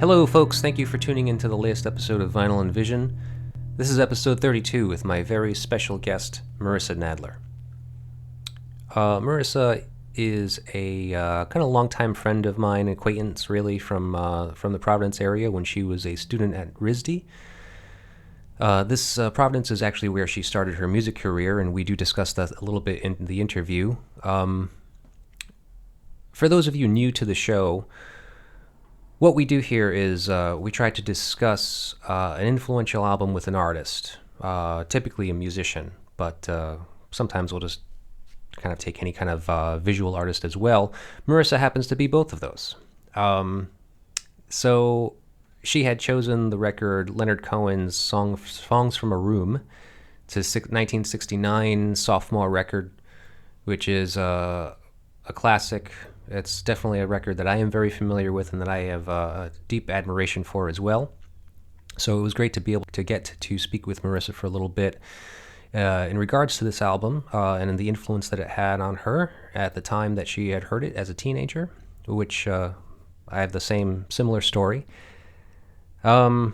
Hello, folks. Thank you for tuning into the latest episode of Vinyl and Vision. This is episode 32 with my very special guest, Marissa Nadler. Marissa is a kind of longtime friend of mine, acquaintance really, from the Providence area when she was a student at RISD. This Providence is actually where she started her music career, and we do discuss that a little bit in the interview. For those of you new to the show, what we do here is we try to discuss an influential album with an artist, typically a musician, but sometimes we'll just kind of take any kind of visual artist as well. Marissa happens to be both of those. So she had chosen the record Leonard Cohen's Songs from a Room. It's his 1969 sophomore record, which is a classic. It's definitely a record that I am very familiar with and that I have a deep admiration for as well. So it was great to be able to get to speak with Marissa for a little bit in regards to this album and the influence that it had on her at the time that she had heard it as a teenager, which I have the similar story. So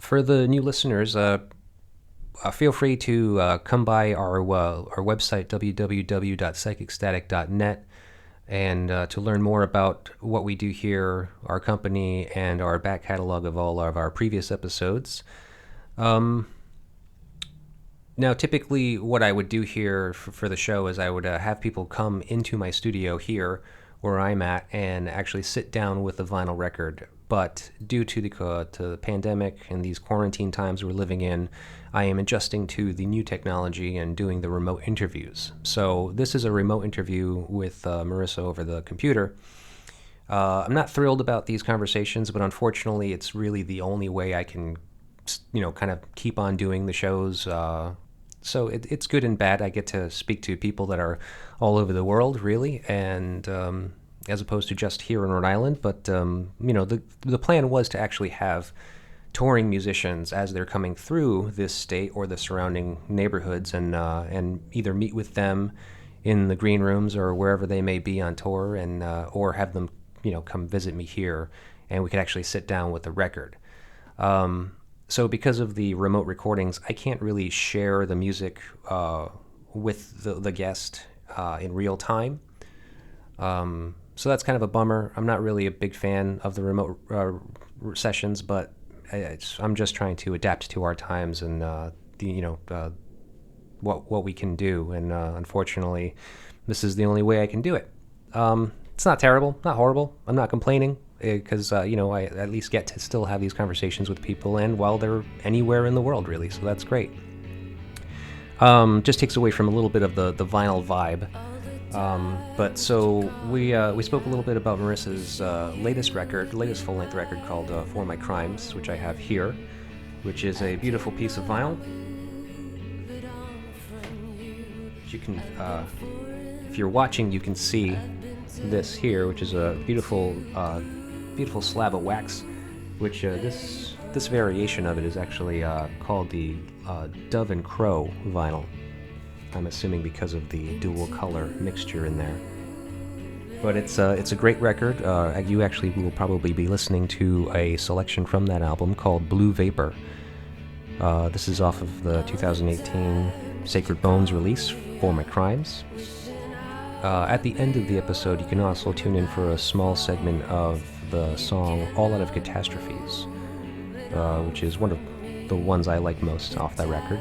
for the new listeners, feel free to come by our website, www.psychicstatic.net, and to learn more about what we do here, our company, and our back catalog of all of our previous episodes. Now, typically what I would do here for the show is I would have people come into my studio here where I'm at and actually sit down with the vinyl record. But due to the pandemic and these quarantine times we're living in, I am adjusting to the new technology and doing the remote interviews. So this is a remote interview with Marissa over the computer. I'm not thrilled about these conversations, but unfortunately it's really the only way I can, kind of keep on doing the shows. So it's good and bad. I get to speak to people that are all over the world, really, and as opposed to just here in Rhode Island. But the plan was to actually have touring musicians as they're coming through this state or the surrounding neighborhoods, and either meet with them in the green rooms or wherever they may be on tour, and or have them come visit me here, and we could actually sit down with the record. So because of the remote recordings, I can't really share the music with the guest in real time. So that's kind of a bummer. I'm not really a big fan of the remote sessions, but I'm just trying to adapt to our times and what we can do. And unfortunately, this is the only way I can do it. It's not terrible, not horrible. I'm not complaining, because I at least get to still have these conversations with people, and while they're anywhere in the world, really. So that's great. Just takes away from a little bit of the vinyl vibe. But so we spoke a little bit about Marissa's latest full-length record called For My Crimes, which I have here, which is a beautiful piece of vinyl. You can, if you're watching, you can see this here, which is a beautiful slab of wax, which this variation of it is actually called the Dove and Crow vinyl. I'm assuming because of the dual color mixture in there. But it's a great record. You actually will probably be listening to a selection from that album called Blue Vapor. This is off of the 2018 Sacred Bones release, For My Crimes. At the end of the episode, you can also tune in for a small segment of the song All Out of Catastrophes, which is one of the ones I like most off that record.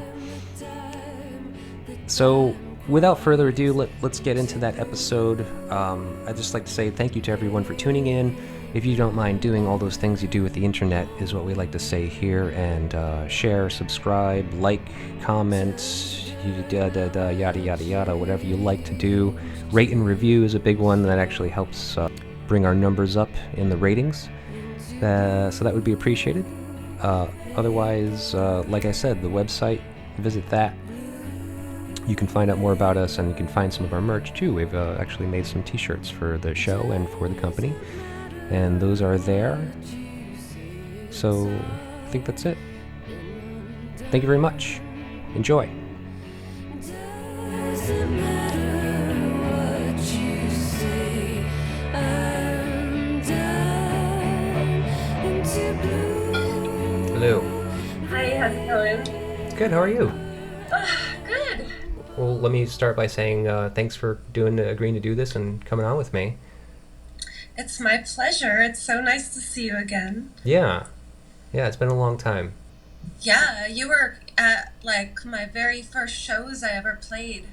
So, without further ado, let's get into that episode. I'd just like to say thank you to everyone for tuning in. If you don't mind doing all those things you do with the internet, is what we like to say here, and share, subscribe, like, comment, yada yada yada, whatever you like to do. Rate and review is a big one that actually helps bring our numbers up in the ratings, so that would be appreciated. Otherwise, like I said, the website, visit that. You can find out more about us, and you can find some of our merch too. We've actually made some t-shirts for the show and for the company, and those are there. So I think that's it. Thank you very much. Enjoy. What you say, I'm done. Hello. Hi, how's it going? Good. How are you? Good. Well, let me start by saying thanks for agreeing to do this and coming on with me. It's my pleasure. It's so nice to see you again. Yeah. Yeah. It's been a long time. Yeah, you were at like my very first shows I ever played.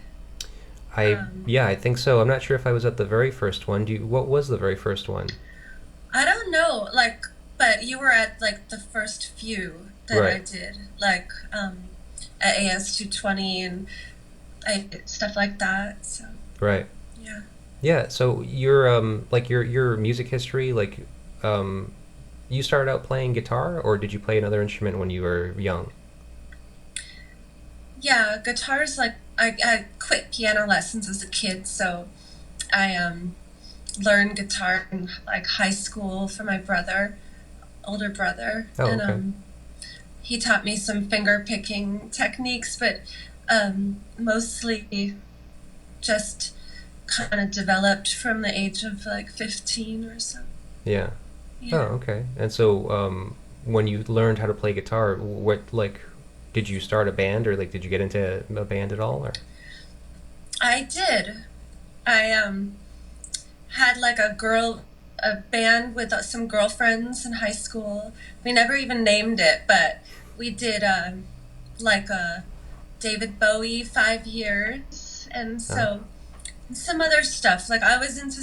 Um, I think so. I'm not sure if I was at the very first one. What was the very first one? I don't know, but you were at like the first few that I Right. did, at AS 220 and stuff like that. So Right. yeah. Yeah. So your music history, um you started out playing guitar, or did you play another instrument when you were young? Yeah, guitars like I quit piano lessons as a kid, so I learned guitar in like high school from my brother, older brother, Oh, and okay. he taught me some finger picking techniques, but mostly just kind of developed from the age of like 15 or so. Yeah. Oh, Yeah. okay. And so, when you learned how to play guitar, did you start a band, or did you get into a band at all, or? I did. I had like a band with some girlfriends in high school. We never even named it, but we did like a David Bowie 5 years, and Uh, so some other stuff. Like I was into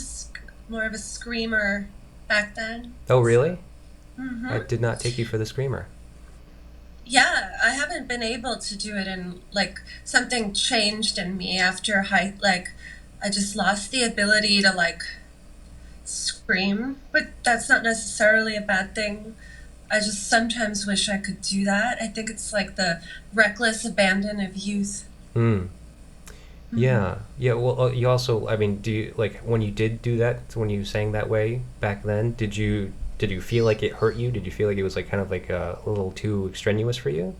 more of a screamer back then. oh, So, really? I hmm did not take you for the screamer. yeah, I haven't been able to do it, and like something changed in me after high. Like I just lost the ability to like scream, but that's not necessarily a bad thing. I just sometimes wish I could do that. I think it's like the reckless abandon of youth. Hmm. Hmm. Yeah. Yeah. Well, you also, I mean, do you when you did do that, when you sang that way back then? Did you feel like it hurt you? Did you feel like it was kind of a little too extraneous for you?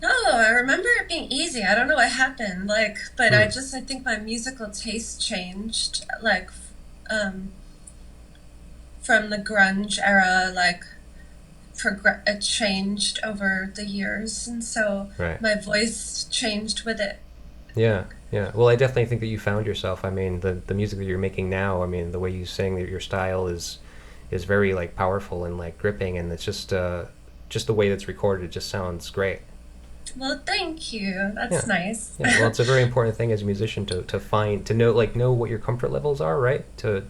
No, I remember it being easy. I don't know what happened. But Hmm. I think my musical taste changed. Um, from the grunge era, it changed over the years, and so Right. my voice changed with it. I Yeah, think. yeah. Well, I definitely think that you found yourself. I mean, the music that you're making now. I mean, the way you sing, your style is very powerful and gripping, and it's just the way that's recorded. It just sounds great. Well, thank you. Yeah, That's nice. yeah. Well, it's a very important thing as a musician to know what your comfort levels are, right? To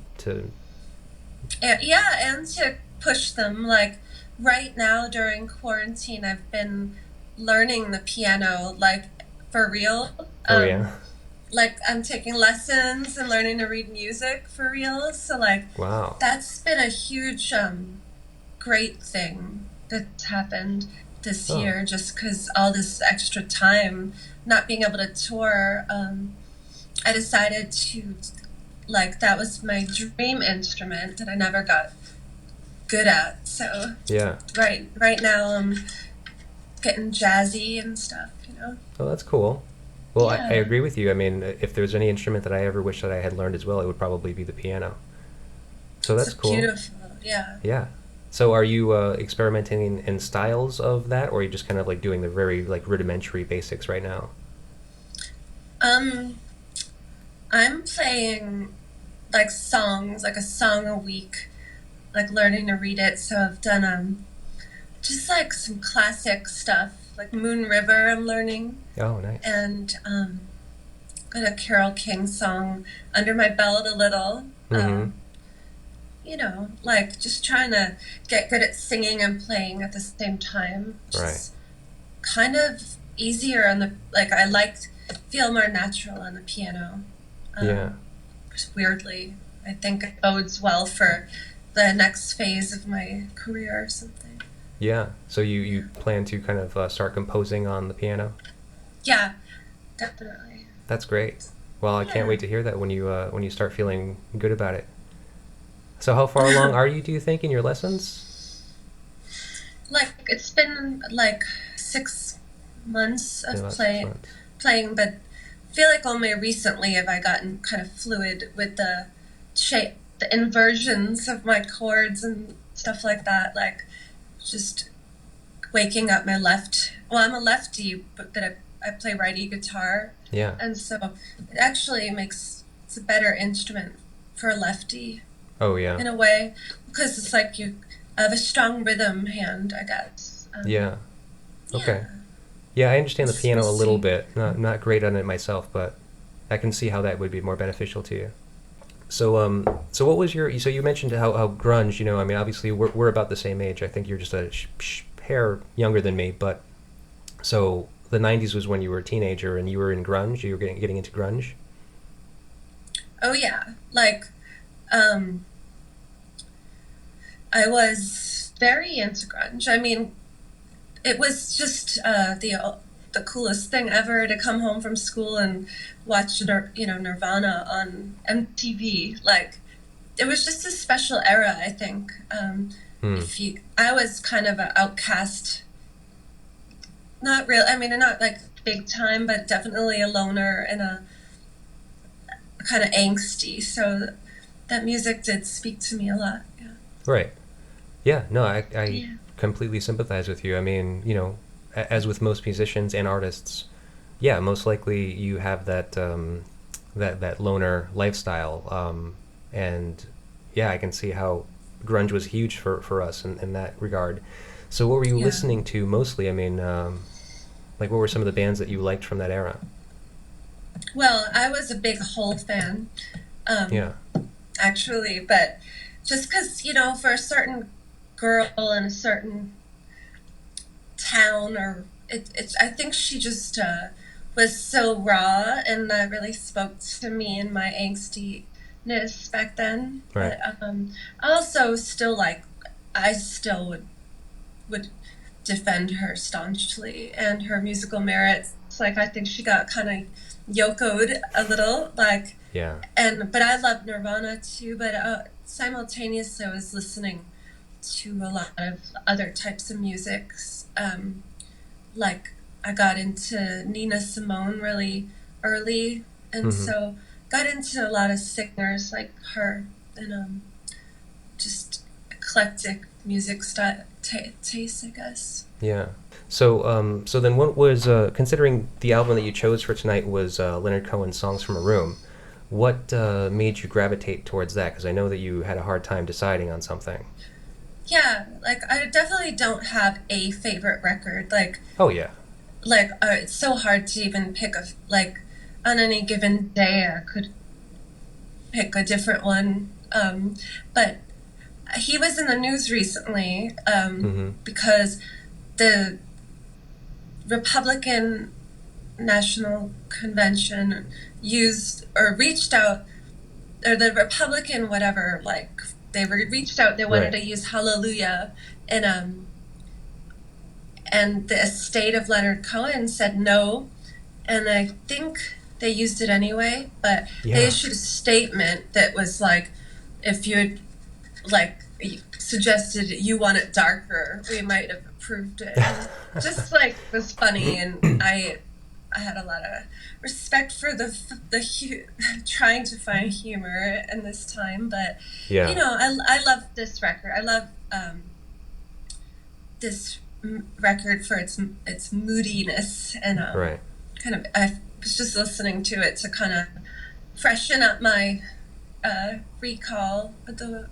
And, yeah, and to push them. Like right now during quarantine, I've been learning the piano, like for real. oh yeah, Like I'm taking lessons and learning to read music for real. So like wow, that's been a huge great thing that's happened this oh year just because all this extra time not being able to tour. I decided to like that was my dream instrument that I never got good at. So yeah. right now I'm getting jazzy and stuff, you know. Oh, that's cool. Well, I Yeah, agree with you. I mean, if there's any instrument that I ever wish that I had learned as well, it would probably be the piano. So it's that's a cool. beautiful. Yeah. Yeah. So are you experimenting in styles of that, or are you just kind of doing the very rudimentary basics right now? Um, I'm playing like songs, like a song a week, like learning to read it. So I've done just like some classic stuff, like Moon River. I'm learning, Oh, nice. and got a Carole King song under my belt a little. Mm-hmm. Like just trying to get good at singing and playing at the same time, which Right. is kind of easier on the like. I like feel more natural on the piano. Yeah. Um, Weirdly, I think it bodes well for the next phase of my career or something. Yeah. So you Yeah, you plan to kind of start composing on the piano? yeah, definitely. That's great. Well, I can't Yeah. wait to hear that when you start feeling good about it. So how far along are you, do you think, in your lessons? Like it's been like 6 months In of about 6 months. playing, but I feel like only recently have I gotten kind of fluid with the shape, the inversions of my chords and stuff like that. Like just waking up my left. Well, I'm a lefty, but I play righty guitar, Yeah. and so it actually makes it's a better instrument for a lefty Oh, yeah. in a way because it's like you have a strong rhythm hand, I guess. Yeah. Okay. Yeah. Yeah, I understand the piano We'll a little see. bit. Not great on it myself, but I can see how that would be more beneficial to you. So what was your? So you mentioned how grunge. You know, I mean, obviously we're about the same age. I think you're just a hair younger than me, but so the '90s was when you were a teenager and you were in grunge. You were getting into grunge. Oh yeah, like um, I was very into grunge. I mean, it was just the coolest thing ever to come home from school and watch Nirvana on MTV. Like it was just a special era, I think. Hmm. If you, I was kind of an outcast. Not real. I mean, not like big time, but definitely a loner and a kind of angsty. So that music did speak to me a lot. Yeah. Right. Yeah. No, I Yeah. completely sympathize with you. I mean, you know, as with most musicians and artists, yeah, most likely you have that loner lifestyle, and yeah, I can see how grunge was huge for us in that regard. So, what were you Yeah. listening to mostly? I mean, like, what were some of the bands that you liked from that era? Well, I was a big Hole fan, um, Yeah, actually, but just because, for a certain girl in a certain town, or I think she just was so raw, and that really spoke to me and my angstiness back then. right. But I also still I still would defend her staunchly and her musical merits. Like I think she got kind of yokoed a little, like, Yeah, but I love Nirvana too. But simultaneously, I was listening to a lot of other types of musics. Like I got into Nina Simone really early, and hmm, so got into a lot of singers like her, and just eclectic music style taste, I guess. yeah. So then, what was considering the album that you chose for tonight was Leonard Cohen's "Songs from a Room"? What made you gravitate towards that? Because I know that you had a hard time deciding on something. Yeah, like I definitely don't have a favorite record. Oh yeah, It's so hard to even pick like on any given day I could pick a different one. But he was in the news recently mm-hmm. because the Republican National Convention used or reached out, or the Republican whatever, like reached out. They wanted Right. to use Hallelujah, and the estate of Leonard Cohen said no, and I think they used it anyway. But they Yeah. issued a statement that was like, if you had like suggested you want it darker, we might have approved it. And just like was funny, and I had a lot of respect for trying to find humor in this time. But Yeah. I love this record. I love this record for its moodiness, and Right. kind of I was just listening to it to kind of freshen up my recall with the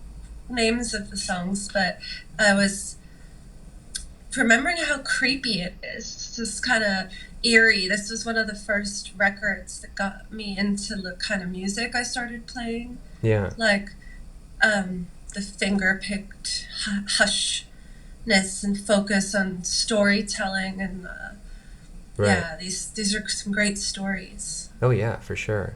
names of the songs. But I was remembering how creepy it is. It's just kind of eerie. This was one of the first records that got me into the kind of music I started playing, Yeah. like the finger picked hushness and focus on storytelling, and Right. yeah, these are some great stories. Oh yeah, for sure.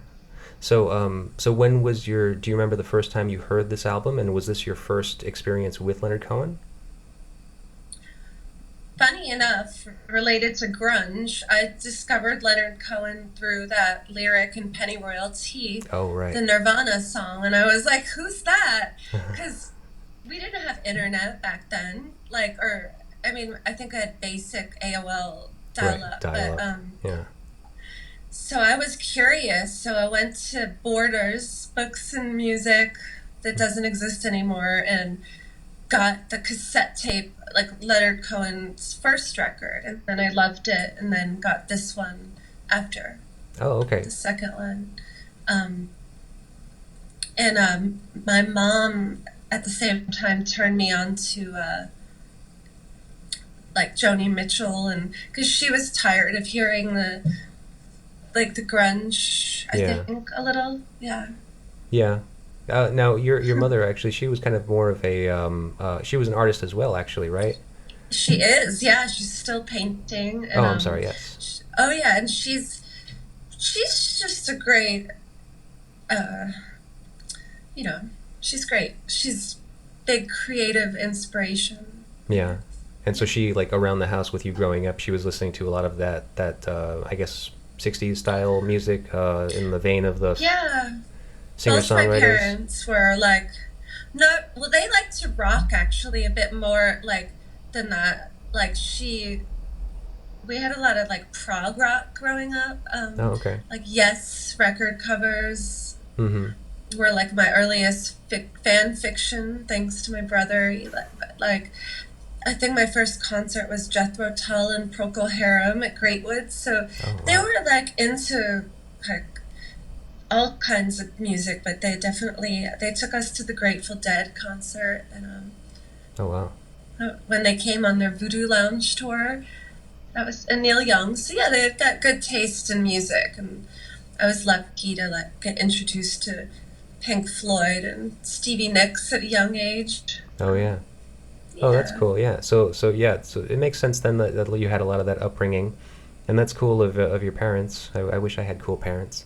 So when was your? Do you remember the first time you heard this album, and was this your first experience with Leonard Cohen? Funny enough, related to grunge, I discovered Leonard Cohen through that lyric in Pennyroyal Tea, Oh the right. Nirvana song, and I was like, "Who's that?" Because we didn't have internet back then. Like, or I mean, I think I had basic AOL Right. dial-up, Dial but up. Yeah. so I was curious. So I went to Borders, Books and Music, that doesn't exist anymore, and got the cassette tape, like Leonard Cohen's first record, and then I loved it, and then got this one after Oh, okay. the second one. Um, and my mom at the same time turned me on to like Joni Mitchell, and because she was tired of hearing the grunge, I Yeah. think a little, yeah. Yeah. Now, your mother actually, she was kind of more of a she was an artist as well, actually, right? She is, yeah. She's still painting, Oh, and I'm sorry. Yes. oh yeah, and she's just a great, uh, you know, she's great. She's big creative inspiration. Yeah. And so she, like, around the house with you growing up, she was listening to a lot of that I guess 60s style music in the vein of the Yeah, both my singer-songwriters. parents were like, not well. They like to rock actually a bit more like than that. Like we had a lot of like prog rock growing up. Oh, okay. Like Yes record covers Mm-hmm. were like my earliest fan fiction, thanks to my brother. Like, I think my first concert was Jethro Tull and Procol Harum at Greatwood. So Oh, they wow. were like into like all kinds of music, but they took us to the Grateful Dead concert, and Oh, wow. when they came on their Voodoo Lounge tour, that was and Neil Young. So yeah, they've got good taste in music, and I was lucky to like get introduced to Pink Floyd and Stevie Nicks at a young age. Oh, yeah. Oh, that's Yeah. cool. Yeah. So yeah. So it makes sense then that you had a lot of that upbringing, and that's cool of your parents. I wish I had cool parents.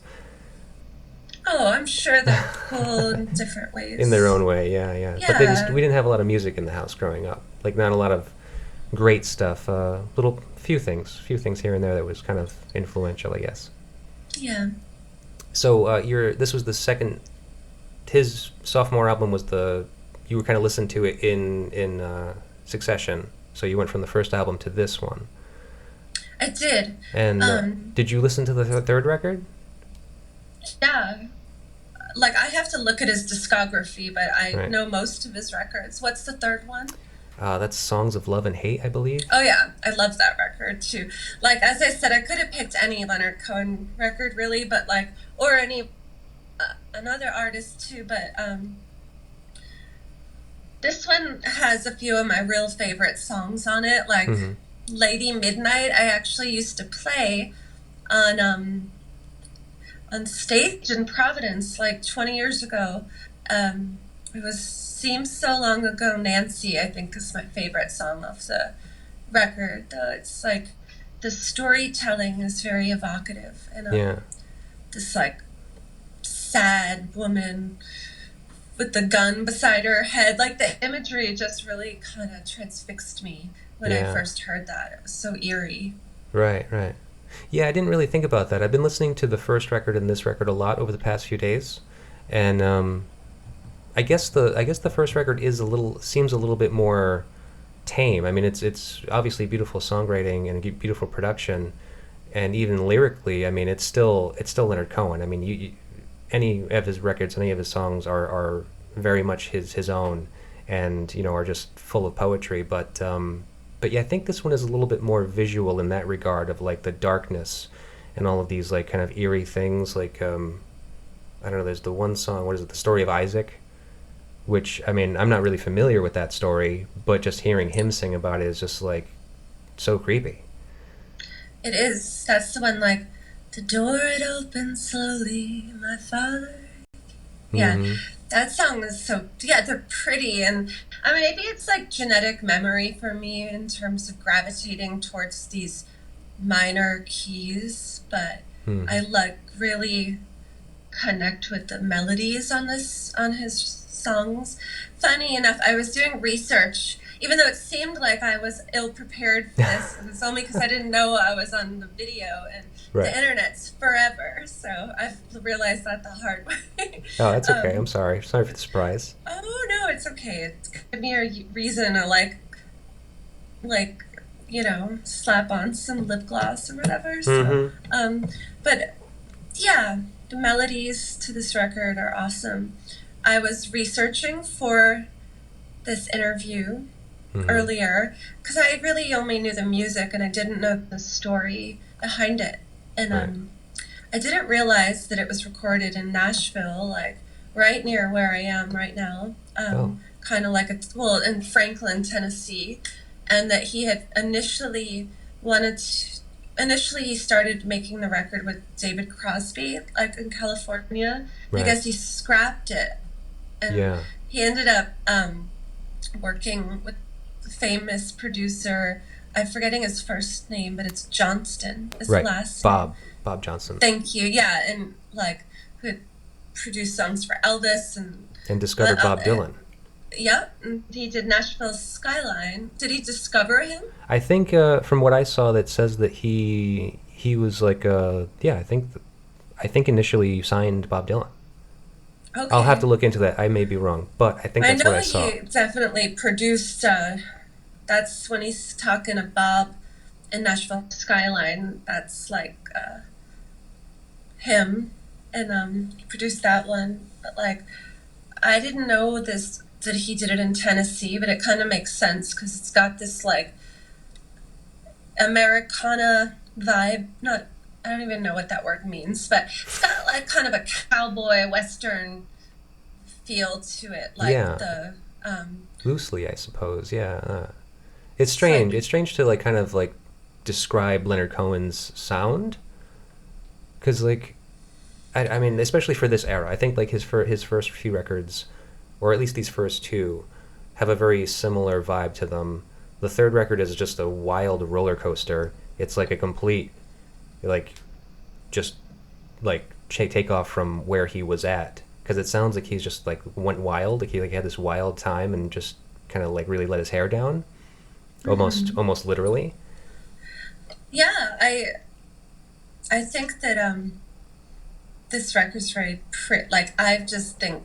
Oh, I'm sure they're cool in different In their ways. own way, yeah, yeah. But Yeah. we didn't have a lot of music in the house growing up. Like not a lot of great stuff. Little few things here and there that was kind of influential, I guess. Yeah. So your this was the second. His sophomore album was the you were kind of listening to it in succession. So you went from the first album to this one. I did. And Um, did you listen to the third record? yeah. Like I have to look at his discography, but I Right. know most of his records. What's the third one? That's Songs of Love and Hate, I believe. Oh yeah, I love that record too. Like as I said, I could have picked any Leonard Cohen record really, but like or any another artist too, but this one has a few of my real favorite songs on it, like Mm-hmm. Lady Midnight. I actually used to play on um on stage in Providence like 20 years ago. It was Seems So Long Ago Nancy, I think is my favorite song off the record. Though it's like the storytelling is very evocative, and Yeah. this like sad woman with the gun beside her head, like the imagery just really kind of transfixed me when I Yeah. first heard that. It was so eerie. Right. Right. Yeah, I didn't really think about that. I've been listening to the first record and this record a lot over the past few days, and I guess the first record is a little seems a little bit more tame. I mean, it's obviously beautiful songwriting and beautiful production, and even lyrically, I mean, it's still Leonard Cohen. I mean, any of his records, any of his songs are very much his own, and are just full of poetry. But yeah, I think this one is a little bit more visual in that regard of like the darkness and all of these like kind of eerie things. Like I don't know, there's the one song. What is it? The Story of Isaac, which I mean, I'm not really familiar with that story, but just hearing him sing about it is just like so creepy. It is. That's the one like the door it opens slowly, my father. Yeah, Mm-hmm. that song is so yeah, they're pretty and I mean maybe it's like genetic memory for me in terms of gravitating towards these minor keys, but Hmm. I like really connect with the melodies on his songs. Funny enough, I was doing research, even though it seemed like I was ill prepared for this. It was only because I didn't know I was on the video, and the Right. internet's forever. So I've realized that the hard way. Oh, that's okay. I'm um, sorry. Sorry for the surprise. oh no, it's okay. It's give me a reason to like slap on some lip gloss or whatever. So Mm-hmm. um, but yeah, the melodies to this record are awesome. I was researching for this interview Hmm. earlier because I really only knew the music and I didn't know the story behind it. And Right. I didn't realize that it was recorded in Nashville, like right near where I am right now. Oh. Kind of like in Franklin, Tennessee, and that he had initially he started making the record with David Crosby, like in California. I Right. guess he scrapped it, and Yeah. he ended up working with the famous producer. I'm forgetting his first name, but it's Johnston. Is the Right. last name? Bob Johnson. Thank you. Yeah, and like who had produced songs for Elvis and And discovered Bob uh, Dylan. yeah, and he did Nashville's Skyline. Did he discover him? I think from what I saw, that says that he was like yeah. I think initially signed Bob Dylan. I'll have to Okay. look into that. I may be wrong, but I think I that's what know I saw. he definitely produced. That's when he's talking to Bob in Nashville Skyline. That's like him, and he produced that one. But like, I didn't know this that he did it in Tennessee, but it kind of makes sense because it's got this like Americana vibe. Not, I don't even know what that word means, but it's got like kind of a cowboy western feel to it, like Yeah, the um, loosely, I suppose. Yeah, it's it's strange. like It's strange to like kind of like describe Leonard Cohen's sound because like I mean, especially for this era, I think like his first few records, or at least these first two, have a very similar vibe to them. The third record is just a wild roller coaster. It's like a complete like just like take off from where he was at because it sounds like he's just like went wild. Like he like had this wild time and just kind of like really let his hair down, mhm. almost literally. Yeah, I think that this record's very like I just think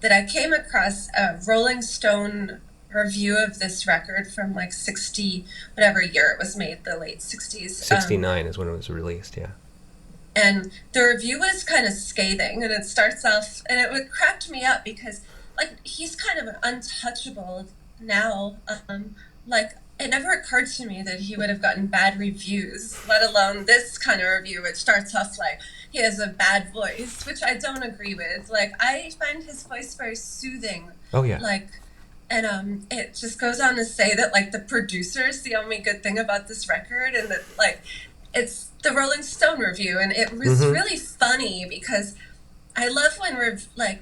that I came across a Rolling Stone review of this record from like 60 whatever year it was made, the late 60s. 69 is when it was released. Yeah. And the review was kind of scathing, and it starts off, and it would cracked me up because like he's kind of untouchable now. Like it never occurred to me that he would have gotten bad reviews, let alone this kind of review, which starts off like he has a bad voice, which I don't agree with. Like I find his voice very soothing, Oh yeah. like. And it just goes on to say that like the producer's the only good thing about this record, and that like it's the Rolling Stone review, and it was Mm-hmm. really funny because I love when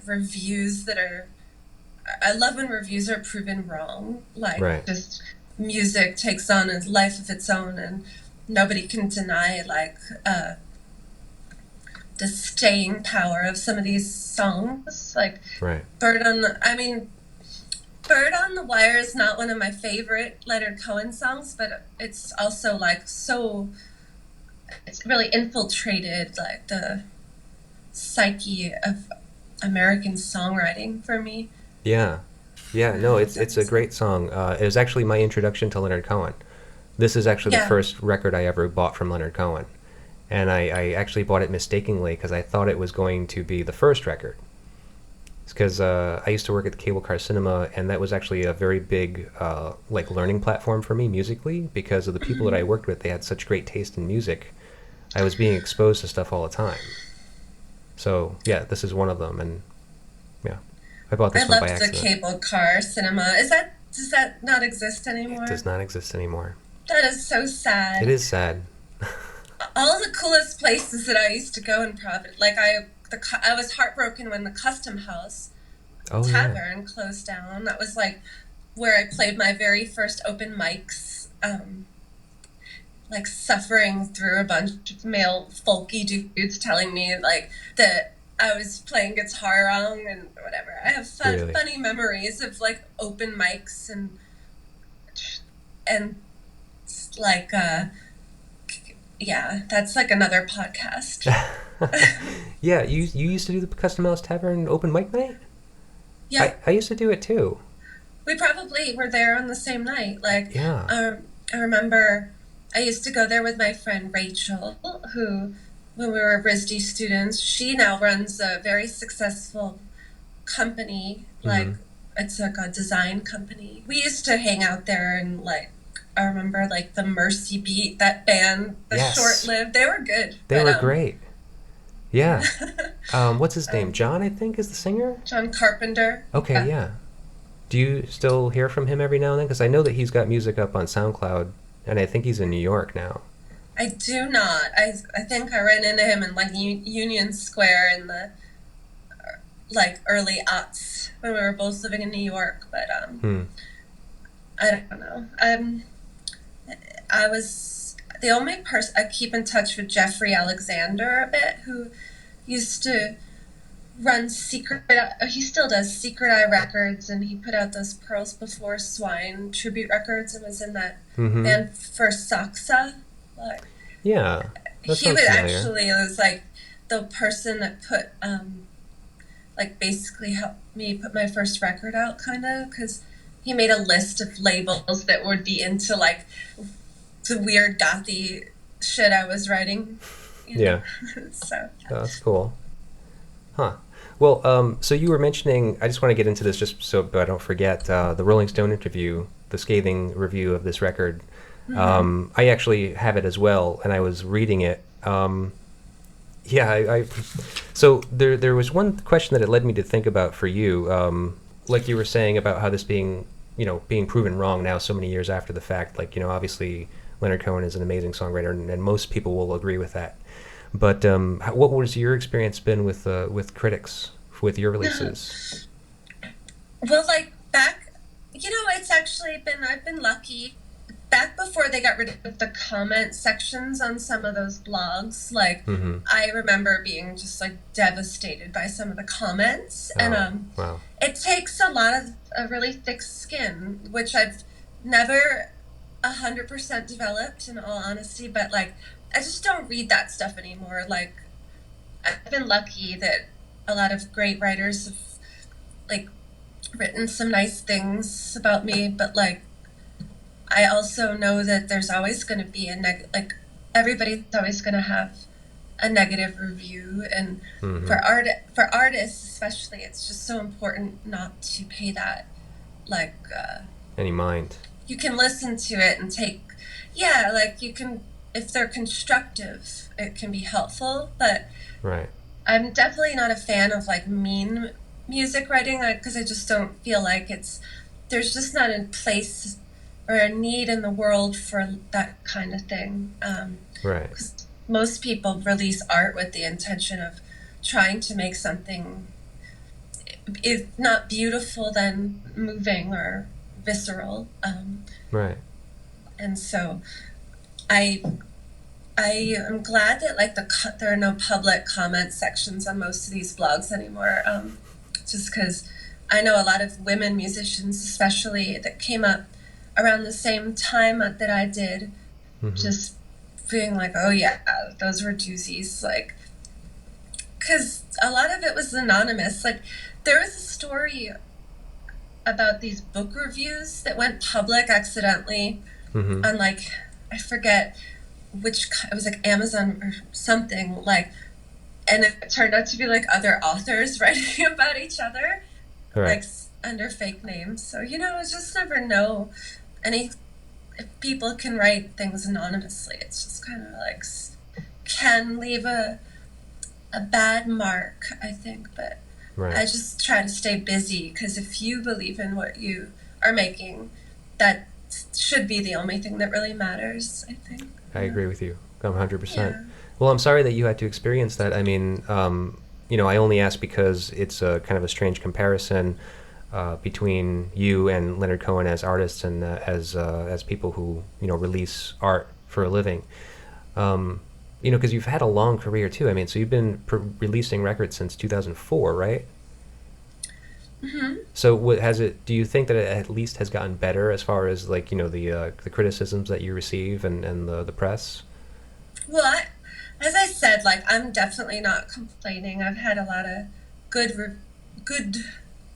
reviews that are I love when reviews are proven wrong. Like Right. just music takes on a life of its own, and nobody can deny like the staying power of some of these songs. Like Right. I mean, Bird on the Wire is not one of my favorite Leonard Cohen songs, but it's also like so it's really infiltrated like the psyche of American songwriting for me. Yeah. Yeah. No, If that it's a makes sense. great song. It was actually my introduction to Leonard Cohen. This is actually the Yeah. first record I ever bought from Leonard Cohen, and I actually bought it mistakenly because I thought it was going to be the first record. Because I used to work at the cable car cinema, and that was actually a very big like learning platform for me musically because of the people that I worked with. They had such great taste in music. I was being exposed to stuff all the time. So yeah, this is one of them, and yeah, I bought I this one by loved the accident. cable car cinema. Does that not exist It anymore? does not exist anymore. That is so It sad. is sad. All the coolest places that I used to go in Providence, like I was heartbroken when the Custom House Oh yeah, Tavern closed down. That was like where I played my very first open mics. Like suffering through a bunch of male folky dudes telling me like that I was playing guitar wrong and whatever. I have really. funny memories of like open mics and like yeah, that's like another podcast. Yeah, you used to do the Custom House Tavern open mic night. Yeah, I used to do it too. we probably were there on the same night. Like, Yeah. I remember I used to go there with my friend Rachel, who, when we were RISD students, she now runs a very successful company, Mm-hmm. like it's like a design company. We used to hang out there and like I remember like the Mercy Beat, that band, the short Yes, lived. They were good, they but were great. Yeah. yeah. What's his name? um, John, I think, is the singer. John Carpenter. Okay, Yeah, yeah. Do you still hear from him every now and then? Because I know that he's got music up on SoundCloud, and I think he's in New York now. I do not. I think I ran into him in like Union Square in the like early aughts when we were both living in New York. But Hmm. I don't know. I was the only person I keep in touch with Jeffrey Alexander a bit, who used to run Secret. He still does Secret Eye Records, and he put out those Pearls Before Swine tribute records, and was in that Mm-hmm. band for Saxa. Like, Yeah, that he sounds would familiar. actually it was like the person that put like basically helped me put my first record out, kind of, because he made a list of labels that would be into like the weird gothy shit I was writing, you know. Yeah, So oh, that's cool. Huh. Well, so you were mentioning. I just want to get into this just so but I don't forget the Rolling Stone interview, the scathing review of this record. hmm I actually have it as well, and I was reading it. Yeah, so there was one question that it led me to think about for you, like you were saying about how this being being proven wrong now so many years after the fact. Like obviously Leonard Cohen is an amazing songwriter, and most people will agree with that. But what was your experience been with critics with your releases? well, like back, it's actually been I've been lucky. Back before they got rid of the comment sections on some of those blogs, like Mm-hmm. I remember being just like devastated by some of the comments, and Oh, wow. it takes a lot of a really thick skin, which I've never 100% developed, in all honesty. But like, I just don't read that stuff anymore. Like, I've been lucky that a lot of great writers have like written some nice things about me, but like I also know that there's always going to be like everybody's always going to have a negative review, and Mm-hmm. for artists especially, it's just so important not to pay that. Like Any mind? you can listen to it and take, yeah, like you can, if they're constructive, it can be helpful. But Right. I'm definitely not a fan of like mean music writing, because I just don't feel like there's just not a place or a need in the world for that kind of thing. Right. 'Cause most people release art with the intention of trying to make something, if not beautiful, then moving or visceral. Right. And so I I am glad that like there are no public comment sections on most of these blogs anymore. Just because I know a lot of women musicians, especially that came up around the same time that I did, Mm-hmm. just being like, oh yeah, those were doozies. Like, because a lot of it was anonymous. Like, there was a story about these book reviews that went public accidentally Mm-hmm. on like, I forget which, it was like Amazon or something, like, and it turned out to be like other authors writing about each other, All like right. under fake names. So, I just never know any, if people can write things anonymously. It's just kind of like can leave a bad mark, I think. But I Right. just try to stay busy, because if you believe in what you are making, that should be the only thing that really matters, I think. I agree with you. 100%. Yeah. Well, I'm sorry that you had to experience that. I mean, I only ask because it's a kind of a strange comparison between you and Leonard Cohen as artists and as people who release art for a living. Because you've had a long career too. I mean, so you've been releasing records since 2004, right? hmm So what has it? Do you think that it at least has gotten better as far as like the criticisms that you receive and the press? Well, as I said, like I'm definitely not complaining. I've had a lot of good,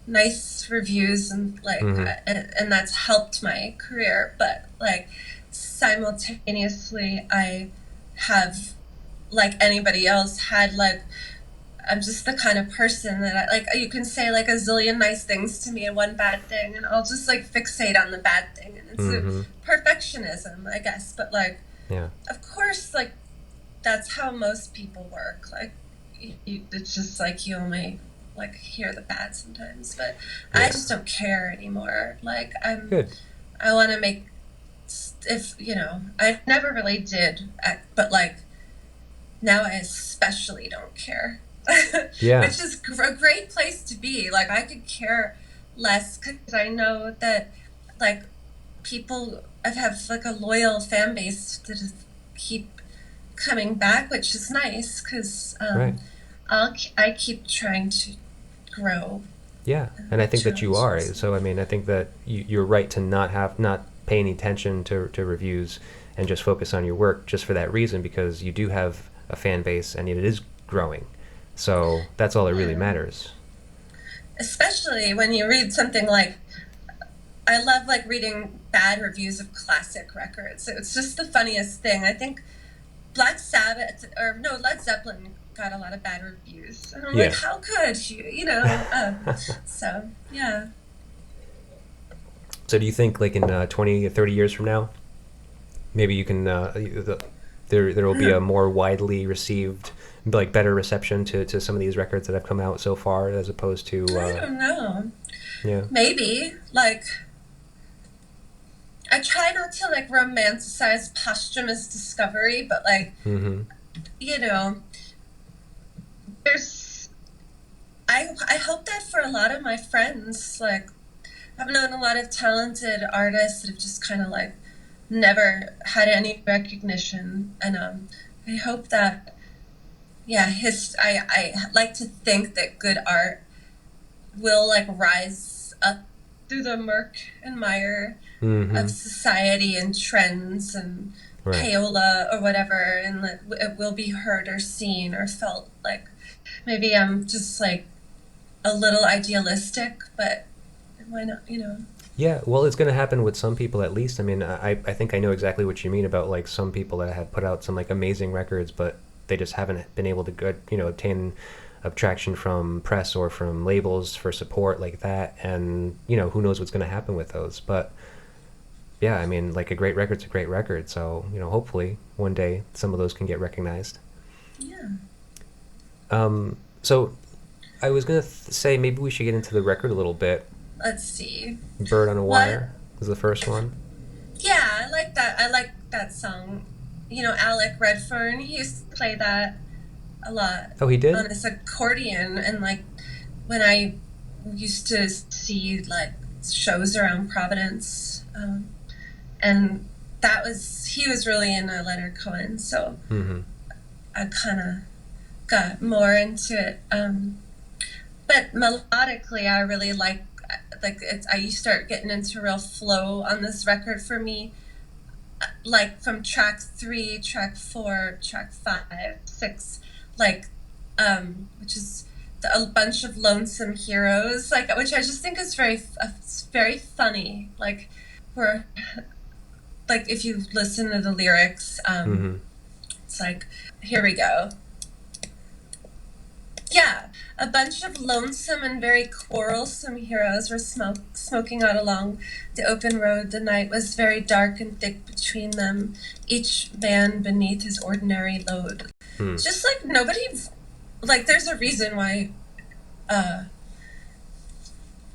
nice reviews, and like, Mm-hmm. and that's helped my career. But like simultaneously, I have, like anybody else, had like I'm just the kind of person that I like. You can say like a zillion nice things to me and one bad thing, and I'll just like fixate on the bad thing, and it's a Mm-hmm. perfectionism, I guess. But like, Yeah. of course, like that's how most people work. Like, it's just like you only like hear the bad sometimes, but I Yeah. just don't care anymore. Like Good. I want to make, if I never really did, but like now I especially don't care, Yeah. which is a great place to be. Like I could care less because I know that like people, I have like a loyal fan base that just keep coming back, which is nice because Right. I keep trying to grow Yeah, and and I make think that you are. challenges. So I mean, I think that you're right to not pay any attention to reviews and just focus on your work just for that reason, because you do have a fan base and it is growing. So that's all that really Yeah. matters. Especially when you read something like, I love like reading bad reviews of classic records. It's just the funniest thing. I think Black Sabbath, or no, Led Zeppelin got a lot of bad reviews. And I'm like, Yeah. how could you, so yeah. So do you think like in 20 or 30 years from now, maybe you can there will be a more widely received, like better reception to some of these records that have come out so far, as opposed to I don't know. yeah. Maybe. Like, I try not to like romanticize posthumous discovery, but like, Mm-hmm. you know, there's, I hope that for a lot of my friends, like, I've known a lot of talented artists that have just kind of like never had any recognition, and I hope that, yeah, I like to think that good art will like rise up through the murk and mire Mm-hmm. of society and trends and Right. payola or whatever, and that it will be heard or seen or felt. Like maybe I'm just like a little idealistic, but why not? Yeah, well, it's going to happen with some people at least. I mean, I think I know exactly what you mean about like some people that have put out some like amazing records, but they just haven't been able to good, obtain traction from press or from labels for support like that. And who knows what's going to happen with those. But yeah, I mean, like a great record's a great record. So hopefully one day some of those can get recognized. Yeah. So I was going to say maybe we should get into the record a little bit. Let's see. Bird on a What? Wire was the first one. Yeah, I like that. I like that song. Alec Redfern, he used to play that a lot Oh, he did? on his accordion, and like when I used to see like shows around Providence, and he was really into Leonard Cohen, so Mm-hmm. I kind of got more into it. But melodically, I really like it's. You start getting into real flow on this record for me, like from track 3, track 4, track 5, 6, like, which is a bunch of lonesome heroes, like, which I just think is very funny. Like, where, like, if you listen to the lyrics, Mm-hmm. it's like, here we go. Yeah, a bunch of lonesome and very quarrelsome heroes were smoking out along the open road. The night was very dark and thick between them, each man beneath his ordinary load. Hmm. Just like nobody, like there's a reason why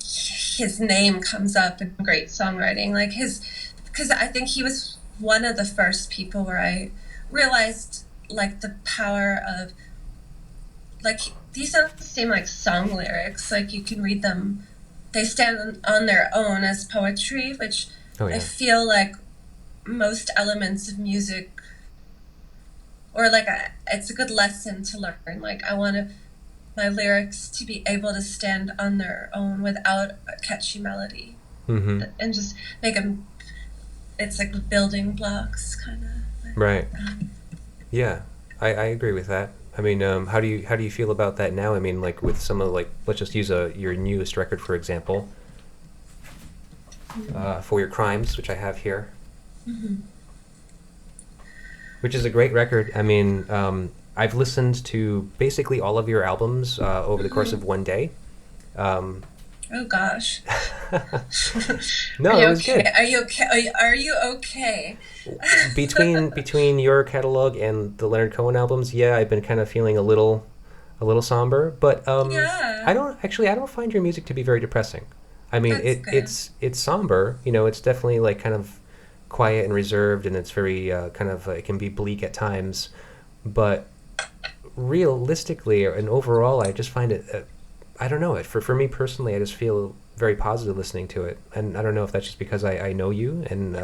his name comes up in great songwriting. Like because I think he was one of the first people where I realized like the power of, like, these don't seem like song lyrics. Like you can read them; they stand on their own as poetry, which Oh I yeah. feel like most elements of music, or like it's a good lesson to learn. Like I want my lyrics to be able to stand on their own without a catchy melody, Mm-hmm. and just make them. It's like building blocks, kind of. Right. Yeah, I agree with that. I mean, how do you feel about that now? I mean, like with some of like, let's just use your newest record for example, For Your Crimes, which I have here, Mm-hmm. which is a great record. I mean, I've listened to basically all of your albums over the course of one day. Um, Oh gosh. Are no, you it was okay? good. Are you okay? Are you okay? Between your catalog and the Leonard Cohen albums, yeah, I've been kind of feeling a little somber. But Yeah, I don't find your music to be very depressing. I mean, that's good. it's somber. You know, it's definitely like kind of quiet and reserved, and it's very kind of it can be bleak at times. But realistically and overall, I just find it. I don't know. For me personally, I just feel very positive listening to it, and I don't know if that's just because I know you and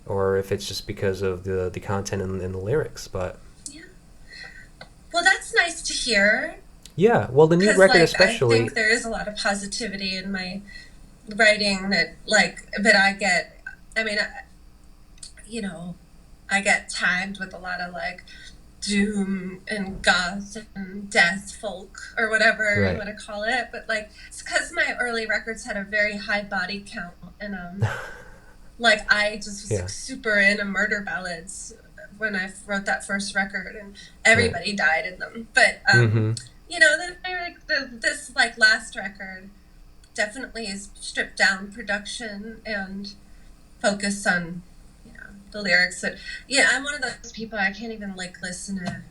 or if it's just because of the content and the lyrics. But Yeah. Well, that's nice to hear yeah, well, the new because, record like, I especially. think there is a lot of positivity in my writing that, like, but I get. I mean, you know, I get tagged with a lot of like doom and goth and death folk or whatever you Right. want to call it. But like, it's because my early records had a very high body count, and like I just was Yeah. like super into murder ballads when I wrote that first record, and Right. everybody died in them. But Mm-hmm. then this like last record definitely is stripped down production and focused on the lyrics. That yeah, I'm one of those people, I can't even like listen to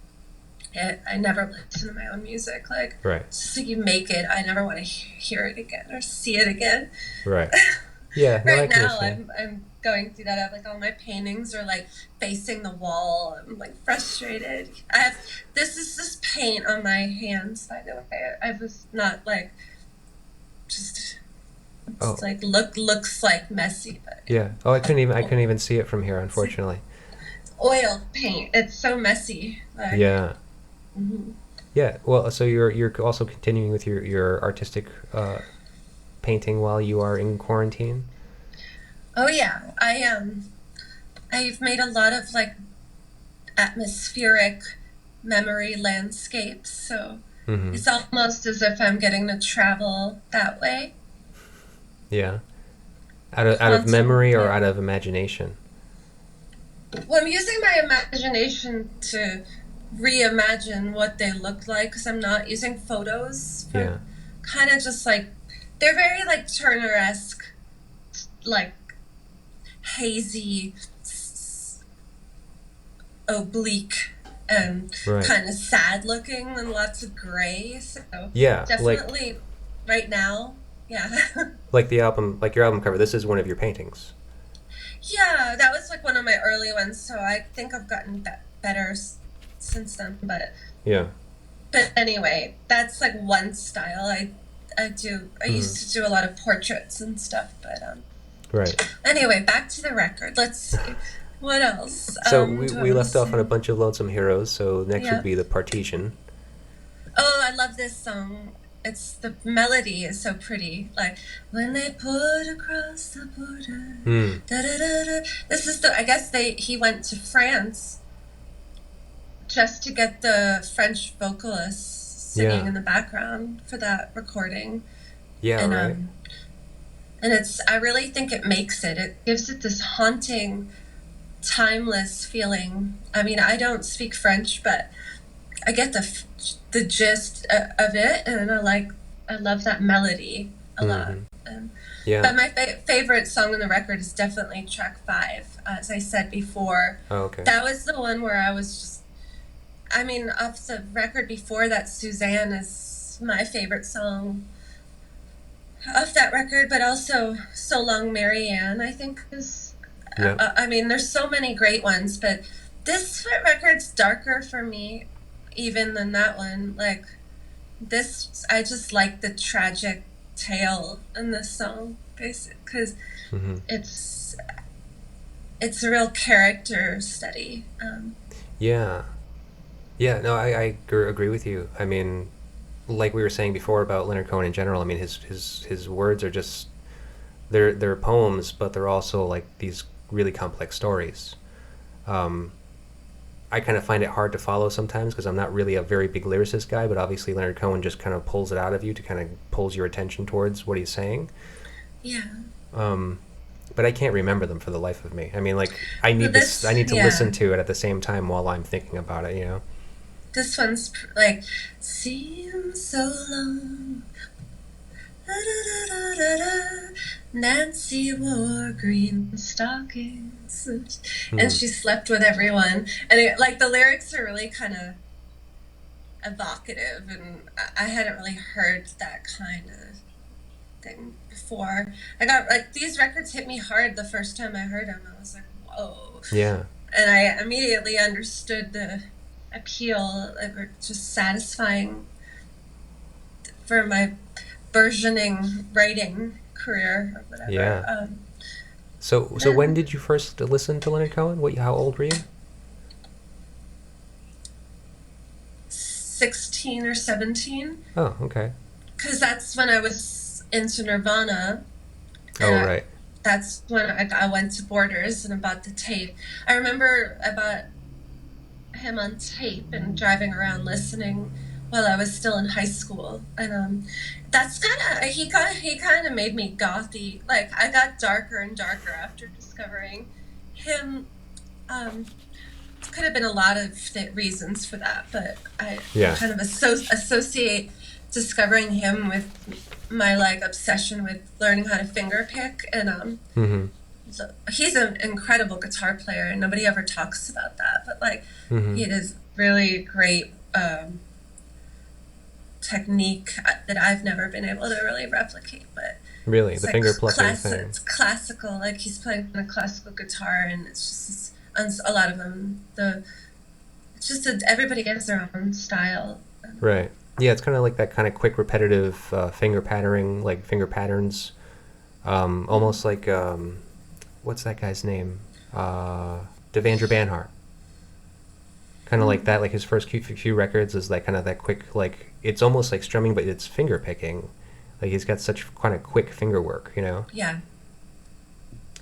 it. I never listen to my own music. Like Right. it's just like you make it. I never want to hear it again or see it again. Right. Yeah. No, I Right can now, understand. I'm going through that. I have like all my paintings are like facing the wall. I'm like frustrated. I have this paint on my hands. By the way, I was not like just. Oh. It's like looks like messy, but Yeah. Oh, I couldn't even see it from here, it's like unfortunately. oil paint. It's so messy. Like, Yeah. mhm. Yeah. Well, so you're also continuing with your artistic painting while you are in quarantine. Oh yeah, I've made a lot of like atmospheric memory landscapes. So Mm-hmm. it's almost as if I'm getting to travel that way. Yeah. Out of Quantum, memory or yeah. out of imagination. Well, I'm using my imagination to reimagine what they look like because I'm not using photos Yeah. for kind of just like they're very like Turner-esque, like hazy, oblique, and Right. kind of sad looking and lots of gray. So Yeah. definitely right now, yeah. Like the album, like your album cover. This is one of your paintings. Yeah, that was like one of my early ones, so I think I've gotten better since then. Yeah. But anyway, that's like one style. I Mm-hmm. used to do a lot of portraits and stuff, but Right. anyway, back to the record. Let's see what else. So we, Do I we want to left off on a say? bunch of Lonesome Heroes. So next would Yeah. be the Partition. Oh, I love this song. It's the melody is so pretty. Like when they put across the border. Hmm. Da, da, da, da. This is the. I guess he went to France just to get the French vocalists singing Yeah. in the background for that recording, Yeah. and Right. it's. I really think it makes it. It gives it this haunting, timeless feeling. I mean, I don't speak French, but I get the gist of it, and I love that melody a lot. Mm-hmm. Um, Yeah. but my favorite song on the record is definitely track 5. As I said before, Oh, okay. that was the one where I was just. I mean, off the record before that, Suzanne is my favorite song off that record, but also So Long Marianne, I think is. Yeah. I mean, there's so many great ones, but this record's darker for me even than that one. Like this, I just like the tragic tale in this song, basically, because Mm-hmm. it's it's a real character study. Yeah. Yeah. No, I agree with you. I mean, like we were saying before about Leonard Cohen in general. I mean, his words are just they're poems, but they're also like these really complex stories. Um, I kind of find it hard to follow sometimes because I'm not really a very big lyricist guy, but obviously Leonard Cohen just kind of pulls it out of you to kind of pulls your attention towards what he's saying. Yeah, Um, but I can't remember them for the life of me. I mean, like I but need this. I this, need to yeah, listen to it at the same time while I'm thinking about it. You know. This one's like, seems so long. Da-da-da-da-da-da. Nancy wore green stockings, and Hmm. she slept with everyone. And like the lyrics are really kind of evocative, and I hadn't really heard that kind of thing before. I got like these records hit me hard the first time I heard them. I was like, whoa, Yeah. and I immediately understood the appeal. They were just satisfying for my burgeoning writing career or whatever. Yeah. So Yeah, when did you first listen to Leonard Cohen? How old were you? 16 or 17, Oh, okay. because that's when I was into Nirvana, and Oh, right. that's when I went to Borders and I bought the tape. I remember I bought him on tape and driving around listening while I was still in high school, and that's kind of he kind of made me gothy. Like I got darker and darker after discovering him. Um, could have been a lot of reasons for that, but I Yeah. kind of associate discovering him with my like obsession with learning how to finger pick, and Mm-hmm. so he's an incredible guitar player, and nobody ever talks about that. But like, Mm-hmm. he has really great technique that I've never been able to really replicate. But Really, it's the like finger plucking thing. it's classical. Like he's playing a classical guitar, and it's just a lot of them. It's just that everybody has their own style. Right. Yeah, it's kind of like that kind of quick, repetitive finger patterning, like finger patterns. Almost like what's that guy's name? Devandra Banhart. Kind of like that. Like his first few records is like kind of that quick, like it's almost like strumming, but it's finger picking. Like he's got such kind of quick finger work, you know. Yeah.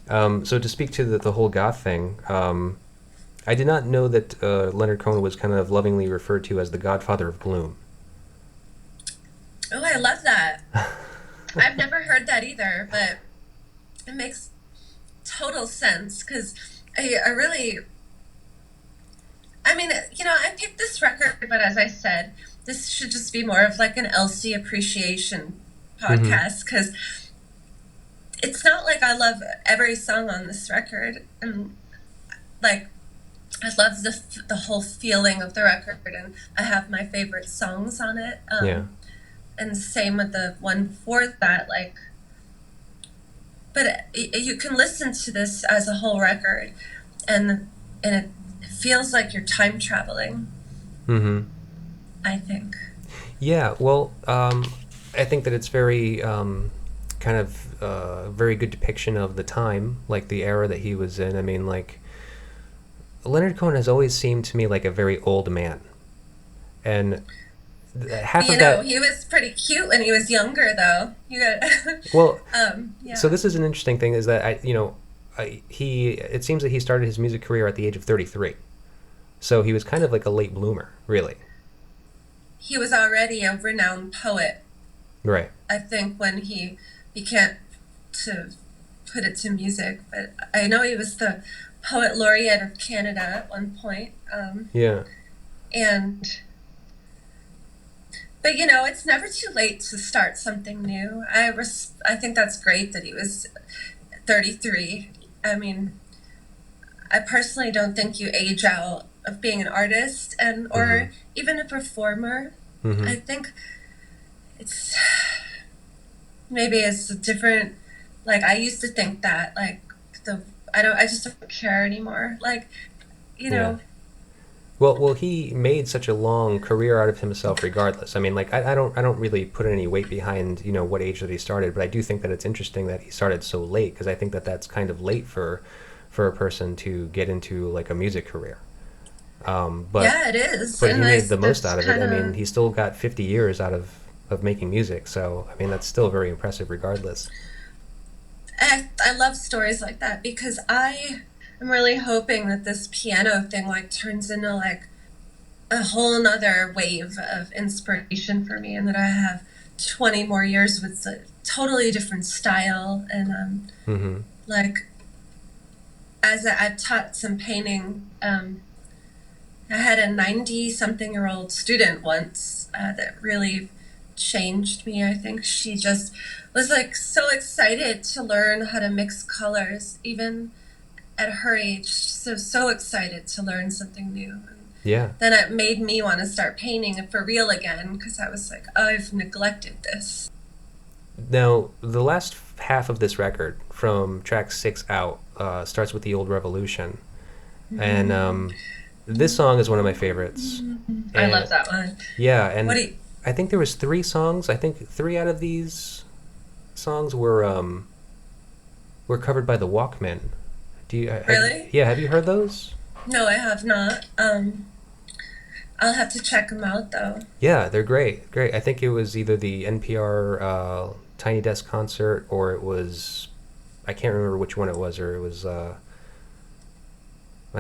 So to speak to the whole goth thing, I did not know that Leonard Cohen was kind of lovingly referred to as the Godfather of Gloom. Oh, I love that. I've never heard that either, but it makes total sense because I really, I mean, I picked this record, but as I said, this should just be more of like an Elsie appreciation Mm-hmm. podcast because it's not like I love every song on this record, and like I love the whole feeling of the record, and I have my favorite songs on it. Yeah. And same with the one before that, like, but you can listen to this as a whole record, and it feels like you're time traveling. Mm-hmm. I think. Yeah. Well, I think that it's very kind of very good depiction of the time, like the era that he was in. I mean, like Leonard Cohen has always seemed to me like a very old man, and half of that. He was pretty cute when he was younger, though. You got, Well, so yeah. this is an interesting thing is that he it seems that he started his music career at the age of 33. So he was kind of like a late bloomer, really. He was already a renowned poet, Right. I think, when he began to put it to music. But I know he was the poet laureate of Canada at one point. Yeah. And but it's never too late to start something new. I think that's great that he was 33. I mean, I personally don't think you age out of being an artist and Mm-hmm. or even a performer. Mm-hmm. I think it's maybe it's a different, like I used to think that like the I just don't care anymore. Like, you Yeah. know, Well, he made such a long career out of himself, regardless. I mean, like, I don't really put any weight behind, what age that he started, but I do think that it's interesting that he started so late because I think that that's kind of late for a person to get into like a music career. But yeah, it is. but he And made the most that's out of it. kind I mean, of he still got 50 years out of making music, so I mean, that's still very impressive, regardless. I love stories like that because I am really hoping that this piano thing like turns into like a whole nother wave of inspiration for me, and that I have 20 more years with a totally different style, and Mm-hmm. like I've taught some painting, I had a 90-something-year-old student once that really changed me. I think she just was like so excited to learn how to mix colors, even at her age. So excited to learn something new. And Yeah. then it made me want to start painting for real again because I was like, oh, I've neglected this. Now, the last half of this record, from track 6 out, starts with The Old Revolution. And this song is one of my favorites. I And love that one. yeah, What and do you, I think there was 3 songs. I think 3 out of these songs were covered by the Walkmen. really? Yeah, have you heard those? No, I have not. I'll have to check them out though. Yeah, they're great. Great. I think it was either the NPR Tiny Desk concert, or it was, I can't remember which one it was, or it was I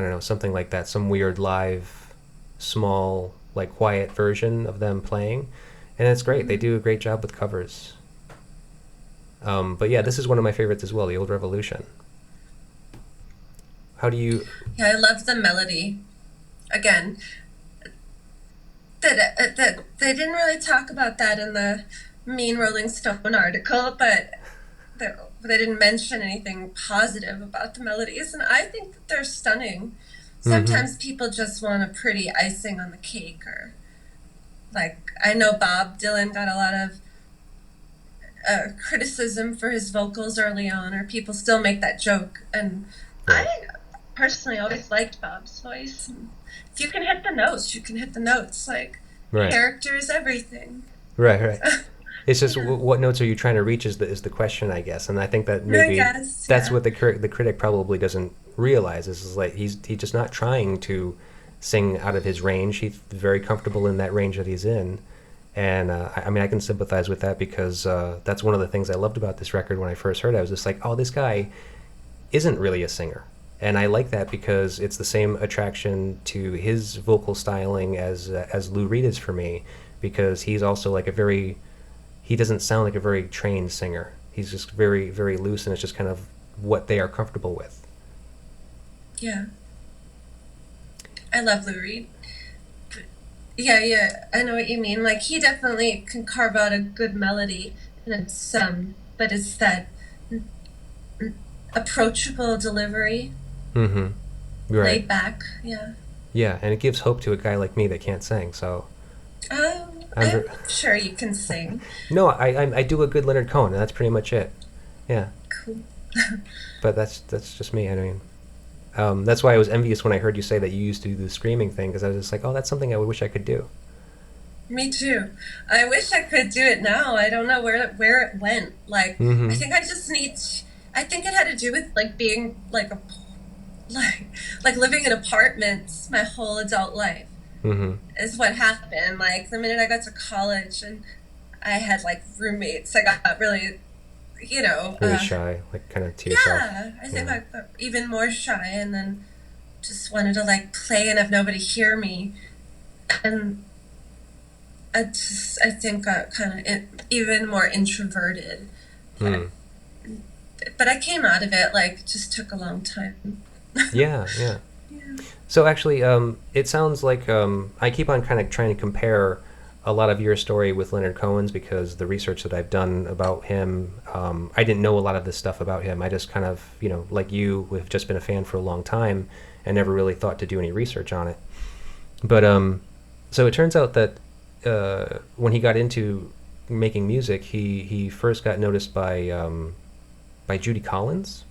don't know, something like that, some weird live, small, like quiet version of them playing, and it's great. They do a great job with covers. But yeah, this is one of my favorites as well, The Old Revolution. How do you? Yeah, I love the melody. Again, that they didn't really talk about that in the Mean Rolling Stone article, but they didn't mention anything positive about the melodies, and I think that they're stunning. Sometimes people just want a pretty icing on the cake, or like I know Bob Dylan got a lot of criticism for his vocals early on, or people still make that joke, and Right. I personally always liked Bob's voice. And if you can hit the notes, you can hit the notes. Like Right. character is everything. Right. It's just Yeah. what notes are you trying to reach is the question, I guess, and I think that I maybe guess, that's yeah. what the critic probably doesn't realize is like he's just not trying to sing out of his range. He's very comfortable in that range that he's in, and I mean I can sympathize with that because that's one of the things I loved about this record when I first heard it. I was just like, oh, this guy isn't really a singer. And I like that because it's the same attraction to his vocal styling as Lou Reed is for me, because he's also like he doesn't sound like a very trained singer. He's just very, very loose, and it's just kind of what they are comfortable with. Yeah. I love Lou Reed. Yeah, I know what you mean. Like he definitely can carve out a good melody, and it's but it's that approachable delivery, Mm-hmm. Right. laid back. Yeah. Yeah, and it gives hope to a guy like me that can't sing. So Oh, I'm I'm sure you can sing. no, I do a good Leonard Cohen, and that's pretty much it. Yeah, Cool. but that's just me. I mean, that's why I was envious when I heard you say that you used to do the screaming thing, because I was just like, oh, that's something I would wish I could do. Me too. I wish I could do it now. I don't know where it went. Like I think I just need. I think it had to do with like being like a like living in apartments my whole adult life Mm-hmm. is what happened. Like the minute I got to college and I had like roommates, I got really, Really shy, like kind of to yourself. yeah. I think Yeah. I got even more shy, and then just wanted to like play and have nobody hear me, and I think I kind of even more introverted. Hmm. But I came out of it. Like just took a long time. Yeah. Yeah. So actually, it sounds like I keep on kind of trying to compare a lot of your story with Leonard Cohen's, because the research that I've done about him, I didn't know a lot of this stuff about him. I just kind of, like you, have just been a fan for a long time and never really thought to do any research on it. But so it turns out that when he got into making music, he first got noticed by Judy Collins,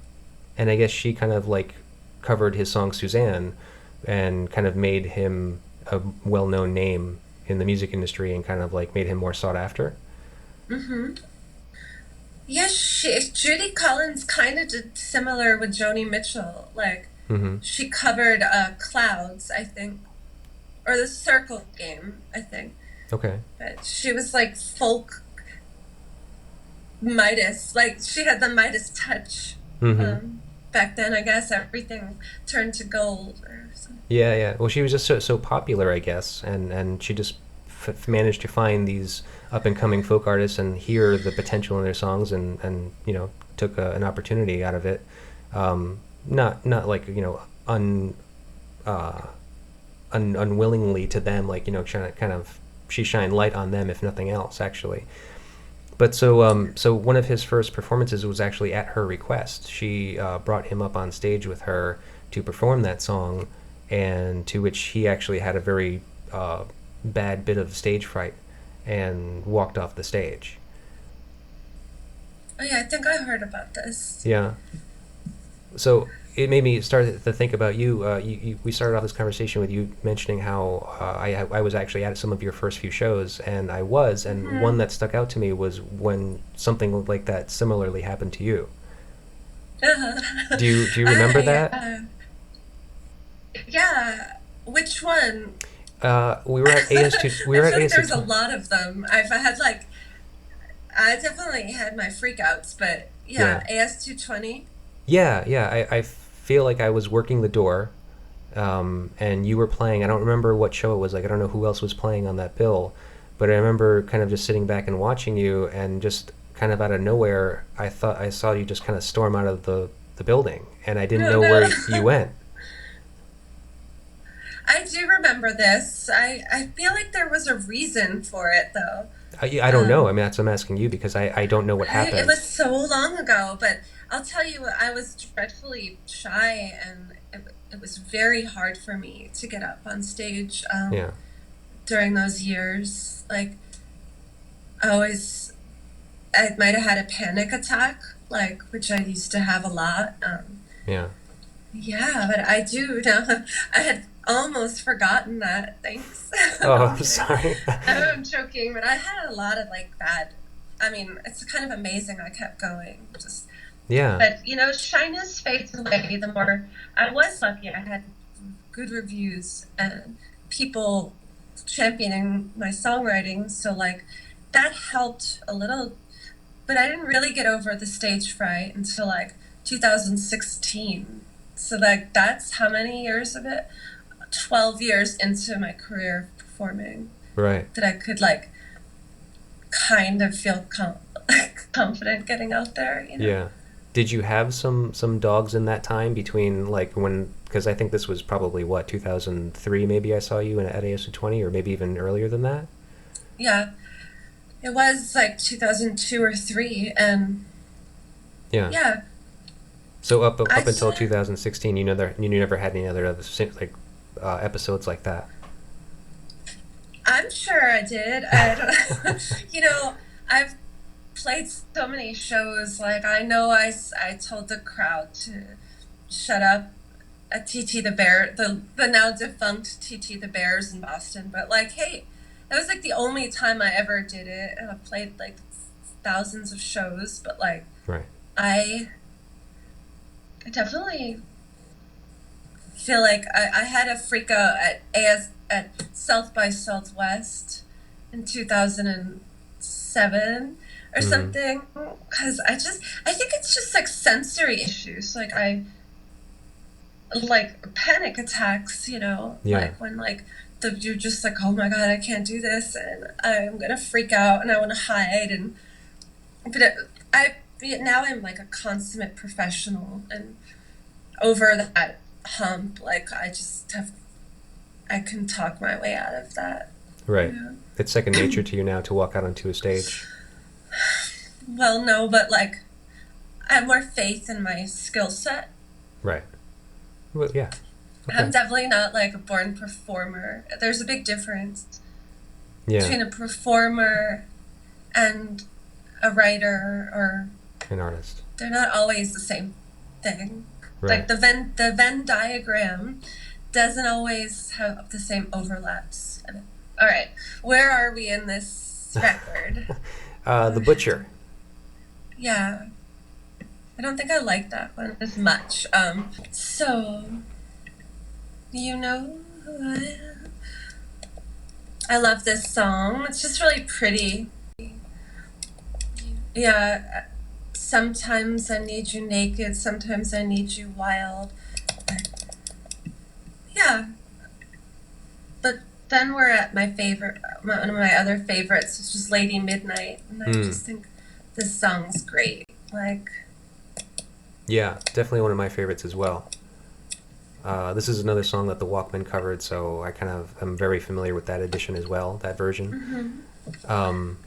and I guess she kind of like covered his song Suzanne and kind of made him a well-known name in the music industry and kind of like made him more sought after. Mm-hmm. Yes, Judy Collins kind of did similar with Joni Mitchell. Like Mm-hmm. she covered Clouds, I think, or the Circle Game, I think. Okay. But she was like folk Midas, like she had the Midas touch. Mm-hmm. Back then, I guess everything turned to gold or something. Yeah. Well, she was just so popular, I guess, and she just managed to find these up and coming folk artists and hear the potential in their songs, and took an opportunity out of it. Not like un unwillingly to them, like, trying to kind of she shined light on them, if nothing else, actually. But so one of his first performances was actually at her request. She brought him up on stage with her to perform that song, and to which he actually had a very bad bit of stage fright and walked off the stage. Oh yeah, I think I heard about this. Yeah. So it made me start to think about you. We started off this conversation with you mentioning how I was actually at some of your first few shows, and and one that stuck out to me was when something like that similarly happened to you. Do you remember that? Yeah. Which one? We were at AS2. We were I at feel like there's a AS2. lot of them. I definitely had my freakouts, but Yeah. yeah, AS220. Yeah, yeah. I feel like I was working the door, and you were playing. I don't remember what show it was. Like, I don't know who else was playing on that bill, but I remember kind of just sitting back and watching you, and just kind of out of nowhere, I thought I saw you just kind of storm out of the building, and I didn't No, know no. where you went. I do remember this. I feel like there was a reason for it though. I don't know. I Um, mean, that's what I'm asking you because I don't know what it happened. was so long ago, but I'll tell you, I was dreadfully shy, and it was very hard for me to get up on stage Yeah, during those years. Like, I always, I might have had a panic attack, like, which I used to have a lot. yeah. Yeah, but I do know. I had almost forgotten that. Thanks. Oh, I'm I'm kidding. sorry. I'm joking, but I had a lot of like bad. I mean, it's kind of amazing I kept going. Just, Yeah, but shyness fades away the more. I was lucky. I had good reviews and people championing my songwriting, so like that helped a little. But I didn't really get over the stage fright until like 2016. So like that's how many years of it? 12 years into my career of performing right. that I could like kind of feel confident getting out there. Yeah. Did you have some dogs in that time between like when? Because I think this was probably what 2003 maybe I saw you in at AS20 or maybe even earlier than that. Yeah, it was like 2002 or 3, and Yeah. yeah, So up I until should. 2016, you never had any other like episodes like that. I'm sure I did. I don't, I've played so many shows. Like, I know I told the crowd to shut up at TT the Bear, the now defunct TT the Bears in Boston. But, like, hey, that was like the only time I ever did it. And I've played like thousands of shows. But, like, Right. I definitely feel like I had a freak out at South by Southwest in 2007 or Mm-hmm. something, because I think it's just like sensory issues, like I like panic attacks, Yeah. like when like you're just like, oh my god, I can't do this, and I'm gonna freak out and I want to hide, and but I now I'm like a consummate professional and over that hump. Like I can talk my way out of that. Right. Yeah. It's second nature to you now to walk out onto a stage. Well, no, but like I have more faith in my skill set. Right. Well, yeah. I'm Okay. definitely not like a born performer. There's a big difference Yeah. between a performer and a writer, or An artist. they're not always the same thing. Right. Like the Venn diagram doesn't always have the same overlaps. All right, where are we in this record? The butcher. Yeah, I don't think I like that one as much. So you know who I am. I love this song. It's just really pretty. Yeah. Sometimes I need you naked. Sometimes I need you wild. Yeah, but then we're at my favorite, one of my other favorites, which is Lady Midnight, and I Mm. just think this song's great. Like, Yeah. Definitely one of my favorites as well. This is another song that the Walkmen covered, so I kind of am very familiar with that edition as well, that version. Hmm. Um,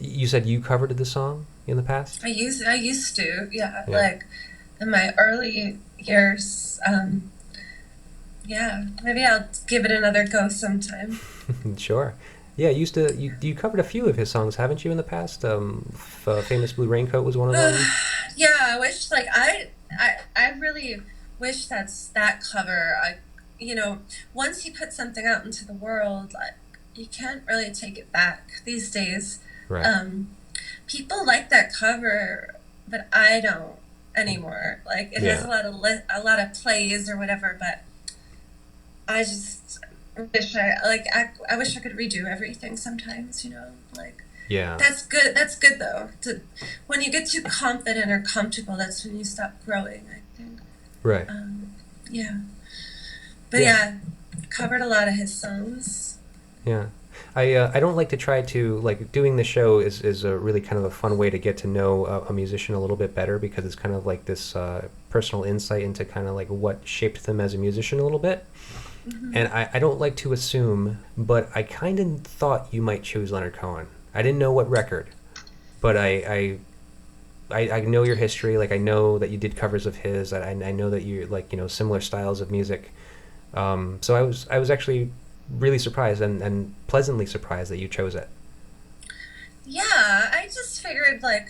you said you covered the song in the past? I used to, yeah, Yeah. like in my early years. Yeah, maybe I'll give it another go sometime. Sure. Yeah, you covered a few of his songs, haven't you, in the past? Famous Blue Raincoat was one of them. Yeah, I wish like I really wish that cover. Once you put something out into the world, like you can't really take it back these days. Right. Um, People like that cover, but I don't anymore. Like it has Yeah. a lot of plays or whatever, but I just wish I wish I could redo everything sometimes. Like Yeah. that's good. That's good though. When you get too confident or comfortable, that's when you stop growing, I think. Right. Um, yeah. But Yeah. yeah, covered a lot of his songs. Yeah. I don't like to try to like doing the show is a really kind of a fun way to get to know a musician a little bit better because it's kind of like this personal insight into kind of like what shaped them as a musician a little bit. Hmm. And I don't like to assume, but I kind of thought you might choose Leonard Cohen. I didn't know what record, but I know your history. Like I know that you did covers of his. I know that you like similar styles of music. So I was actually really surprised and pleasantly surprised that you chose it. Yeah, I just figured like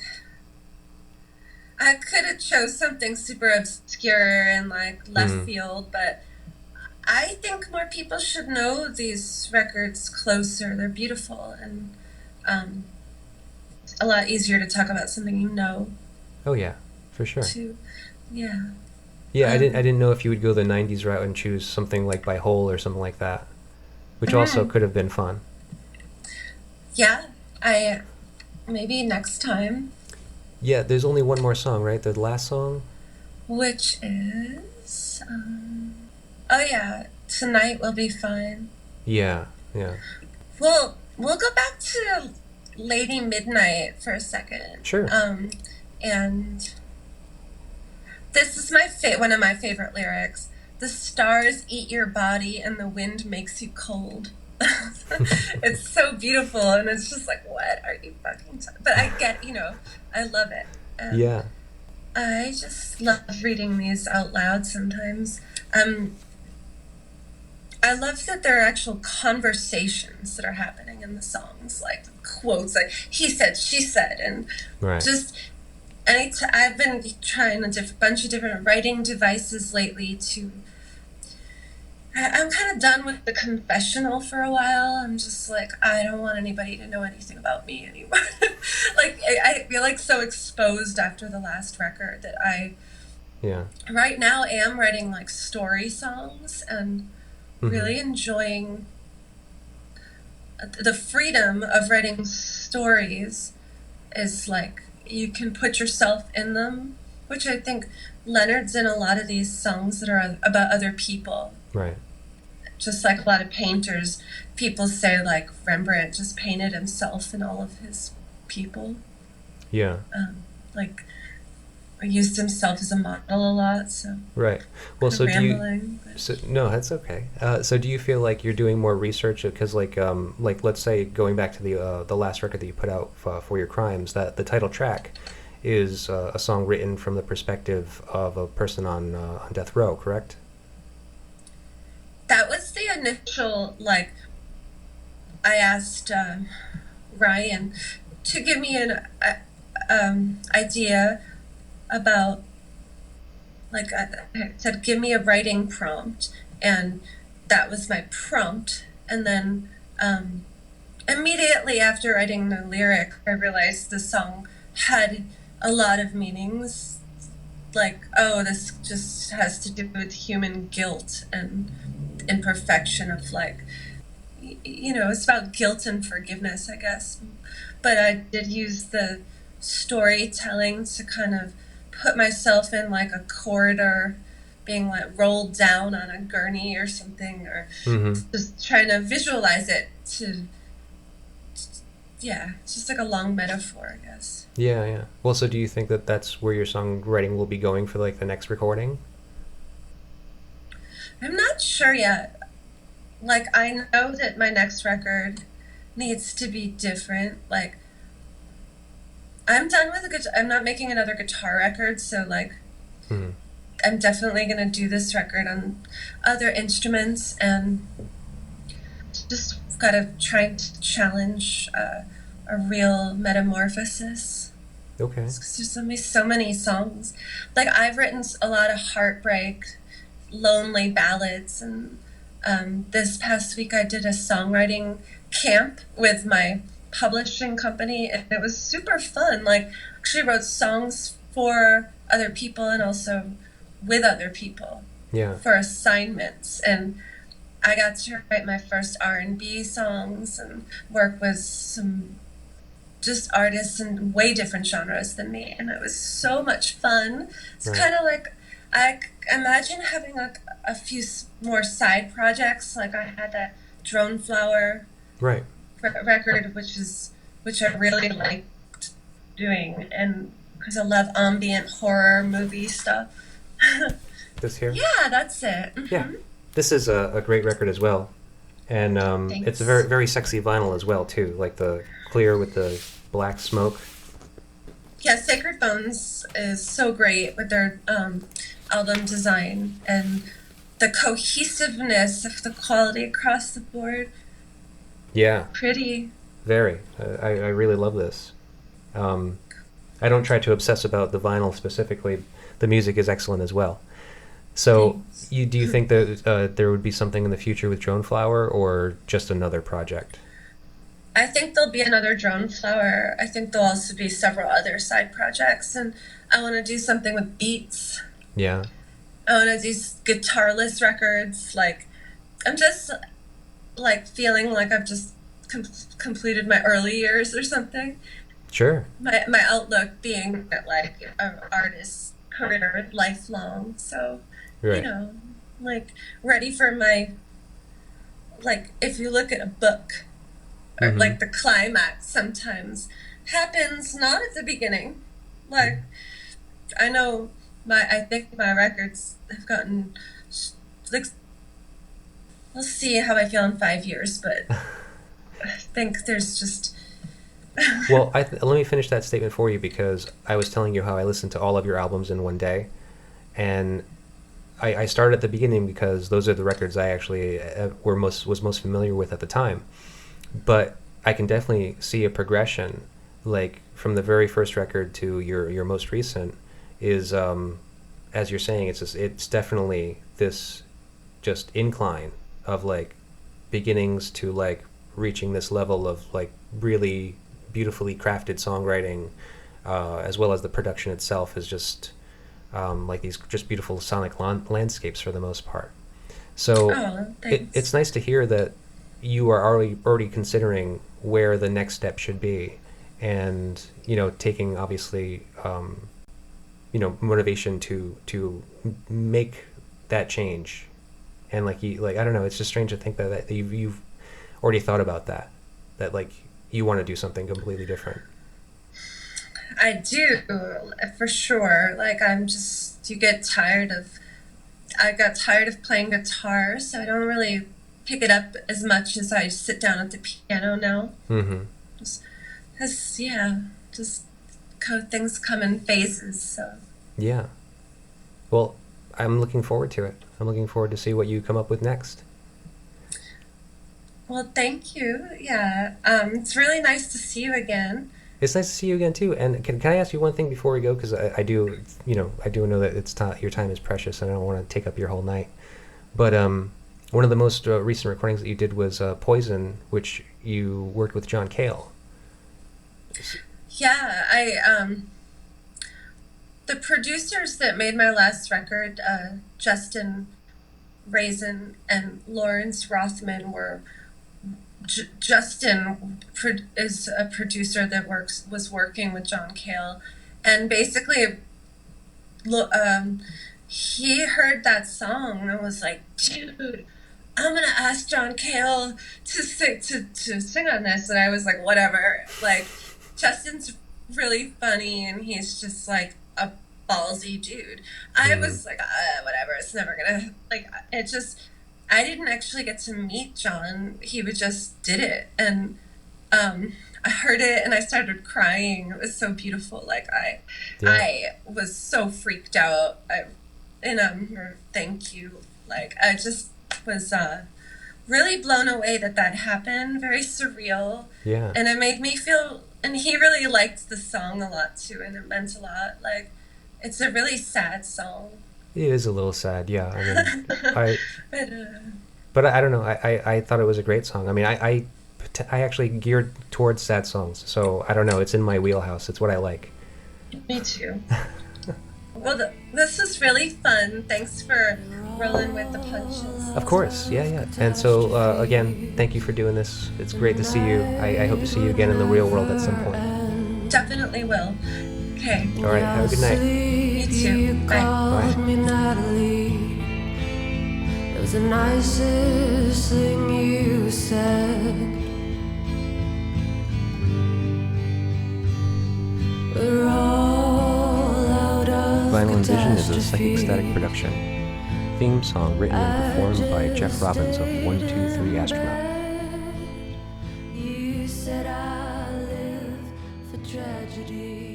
I could have chose something super obscure and like left Mm, field, but I think more people should know these records closer. They're beautiful and um, a lot easier to talk about something you know oh yeah, for sure. too. Yeah. Yeah, I Um, didn't know if you would go the '90s route and choose something like by Hole or something like that, which also mm, could have been fun. yeah, I maybe next time, Yeah, there's only one more song, right? The last song. which is oh yeah, tonight will be fine. Yeah, yeah. We'll go back to Lady Midnight for a second. Sure. And this is one of my favorite lyrics. The stars eat your body and the wind makes you cold. It's so beautiful and it's just like, what are you fucking talking? But I get, I love it. And Yeah. I just love reading these out loud sometimes. Um, I love that there are actual conversations that are happening in the songs, like quotes, like he said, she said, and Right. just I've been trying a bunch of different writing devices lately to. I'm kind of done with the confessional for a while. I'm just like, I don't want anybody to know anything about me anymore. Like, I feel like so exposed after the last record that I, Yeah. right now, am writing like story songs and Mm-hmm. really enjoying the freedom of writing stories is like you can put yourself in them, which I think Leonard's in a lot of these songs that are about other people. Right. Just like a lot of painters, people say like Rembrandt just painted himself and all of his people. Yeah. Like used himself as a model a lot, so Right. Well, kind of so do you? rambling. So no, that's okay. So do you feel like you're doing more research because like let's say going back to the last record that you put out for your crimes, that the title track is a song written from the perspective of a person on death row, correct? That was the initial like I asked Ryan to give me an idea about like I said, give me a writing prompt, and that was my prompt. And then immediately after writing the lyric, I realized the song had a lot of meanings. Like, oh, this just has to do with human guilt and imperfection of like it's about guilt and forgiveness, I guess. But I did use the storytelling to kind of put myself in like a corridor, being like rolled down on a gurney or something, or Mm-hmm. just trying to visualize it to, yeah, it's just like a long metaphor, I guess. Yeah, yeah. Well, so do you think that that's where your songwriting will be going for like the next recording? I'm not sure yet. Like, I know that my next record needs to be different. Like, I'm done with the guitar. I'm not making another guitar record, so like, Hmm. I'm definitely gonna do this record on other instruments and just gotta try to challenge a real metamorphosis. Okay. Because there's only so many songs. Like, I've written a lot of heartbreak, lonely ballads, and this past week I did a songwriting camp with my publishing company, and it was super fun. Like, actually wrote songs for other people and also with other people Yeah. for assignments, and I got to write my first R&B songs and work with some just artists in way different genres than me, and it was so much fun. It's Right. kind of like I imagine having like a few more side projects. Like, I had that drone flower Right. record, which I really liked doing, and because I love ambient horror movie stuff. This here. Yeah, that's it. Yeah. This is a great record as well, and it's a very Thanks. very sexy vinyl as well too, like the clear with the black smoke. Yeah, Sacred Bones is so great with their album design and the cohesiveness of the quality across the board. Yeah, Pretty. very. I really love this. Um, I don't try to obsess about the vinyl specifically. The music is excellent as well. So, Thanks. you do you think that there would be something in the future with Drone Flower, or just another project? I think there'll be another drone flower. I think there'll also be several other side projects, and I want to do something with beats. Yeah, I want to do guitarless records. Like, I'm just like feeling like I've just com- completed my early years or something. sure. My outlook being that like an artist's career lifelong. So, you Right. know, like, ready for my, like, if you look at a book, or Mm-hmm. like the climax sometimes happens not at the beginning. Like, I know I think my records have gotten, like, we'll see how I feel in 5 years, but I think there's just, Well, let me finish that statement for you because I was telling you how I listened to all of your albums in one day, and I started at the beginning because those are the records I actually was most familiar with at the time. But I can definitely see a progression, like from the very first record to your most recent, is as you're saying, it's definitely this just incline of like beginnings to like reaching this level of like really beautifully crafted songwriting, as well as the production itself is just like these just beautiful sonic landscapes for the most part. So oh, it's thanks. nice to hear that you are already considering where the next step should be, and taking obviously motivation to make that change. And like you like I don't know, it's just strange to think that you've already thought about that like you want to do something completely different. I do, for sure. Like, you get tired of, I got tired of playing guitar, so I don't really pick it up as much as I sit down at the piano now. Mm-hmm. Just, cause, yeah, just things come in phases, so. Yeah. Well, I'm looking forward to it. I'm looking forward to see what you come up with next. Well, thank you. Yeah, it's really nice to see you again. It's nice to see you again too. And can I ask you one thing before we go? Because I do, I do know that your time is precious, and I don't want to take up your whole night. But one of the most recent recordings that you did was "Poison," which you worked with John Cale. Yeah, the producers that made my last record, Justin Raisin and Lawrence Rothman, were Justin is a producer that was working with John Cale, and basically, um, he heard that song and was like, "Dude, I'm gonna ask John Cale to sing on this," and I was like, "Whatever." Like, Justin's really funny, and he's just like a ballsy dude. I was like, whatever, it's never gonna, like, it just, I didn't actually get to meet John. He would just did it. And I heard it and I started crying. It was so beautiful. Like, I was so freaked out. Thank you. Like, I just was really blown away that happened. Very surreal. Yeah. And it made me feel, and he really liked the song a lot too, and it meant a lot. Like, it's a really sad song. It is a little sad, yeah. I mean, But, but I don't know. I thought it was a great song. I mean, I actually geared towards sad songs, so I don't know. It's in my wheelhouse. It's what I like. me too. Well, this was really fun. Thanks for rolling with the punches. Of course, yeah. And so, again, thank you for doing this. It's great to see you. I hope to see you again in the real world at some point. Definitely will. Okay. All right, have a good night. You too. Bye. It was the nicest thing you said. We're all out of Vinyl and Vision is a Psychic Static production. Theme song written and performed by Jeff Robbins of 123 Astronaut. You said I live for tragedy.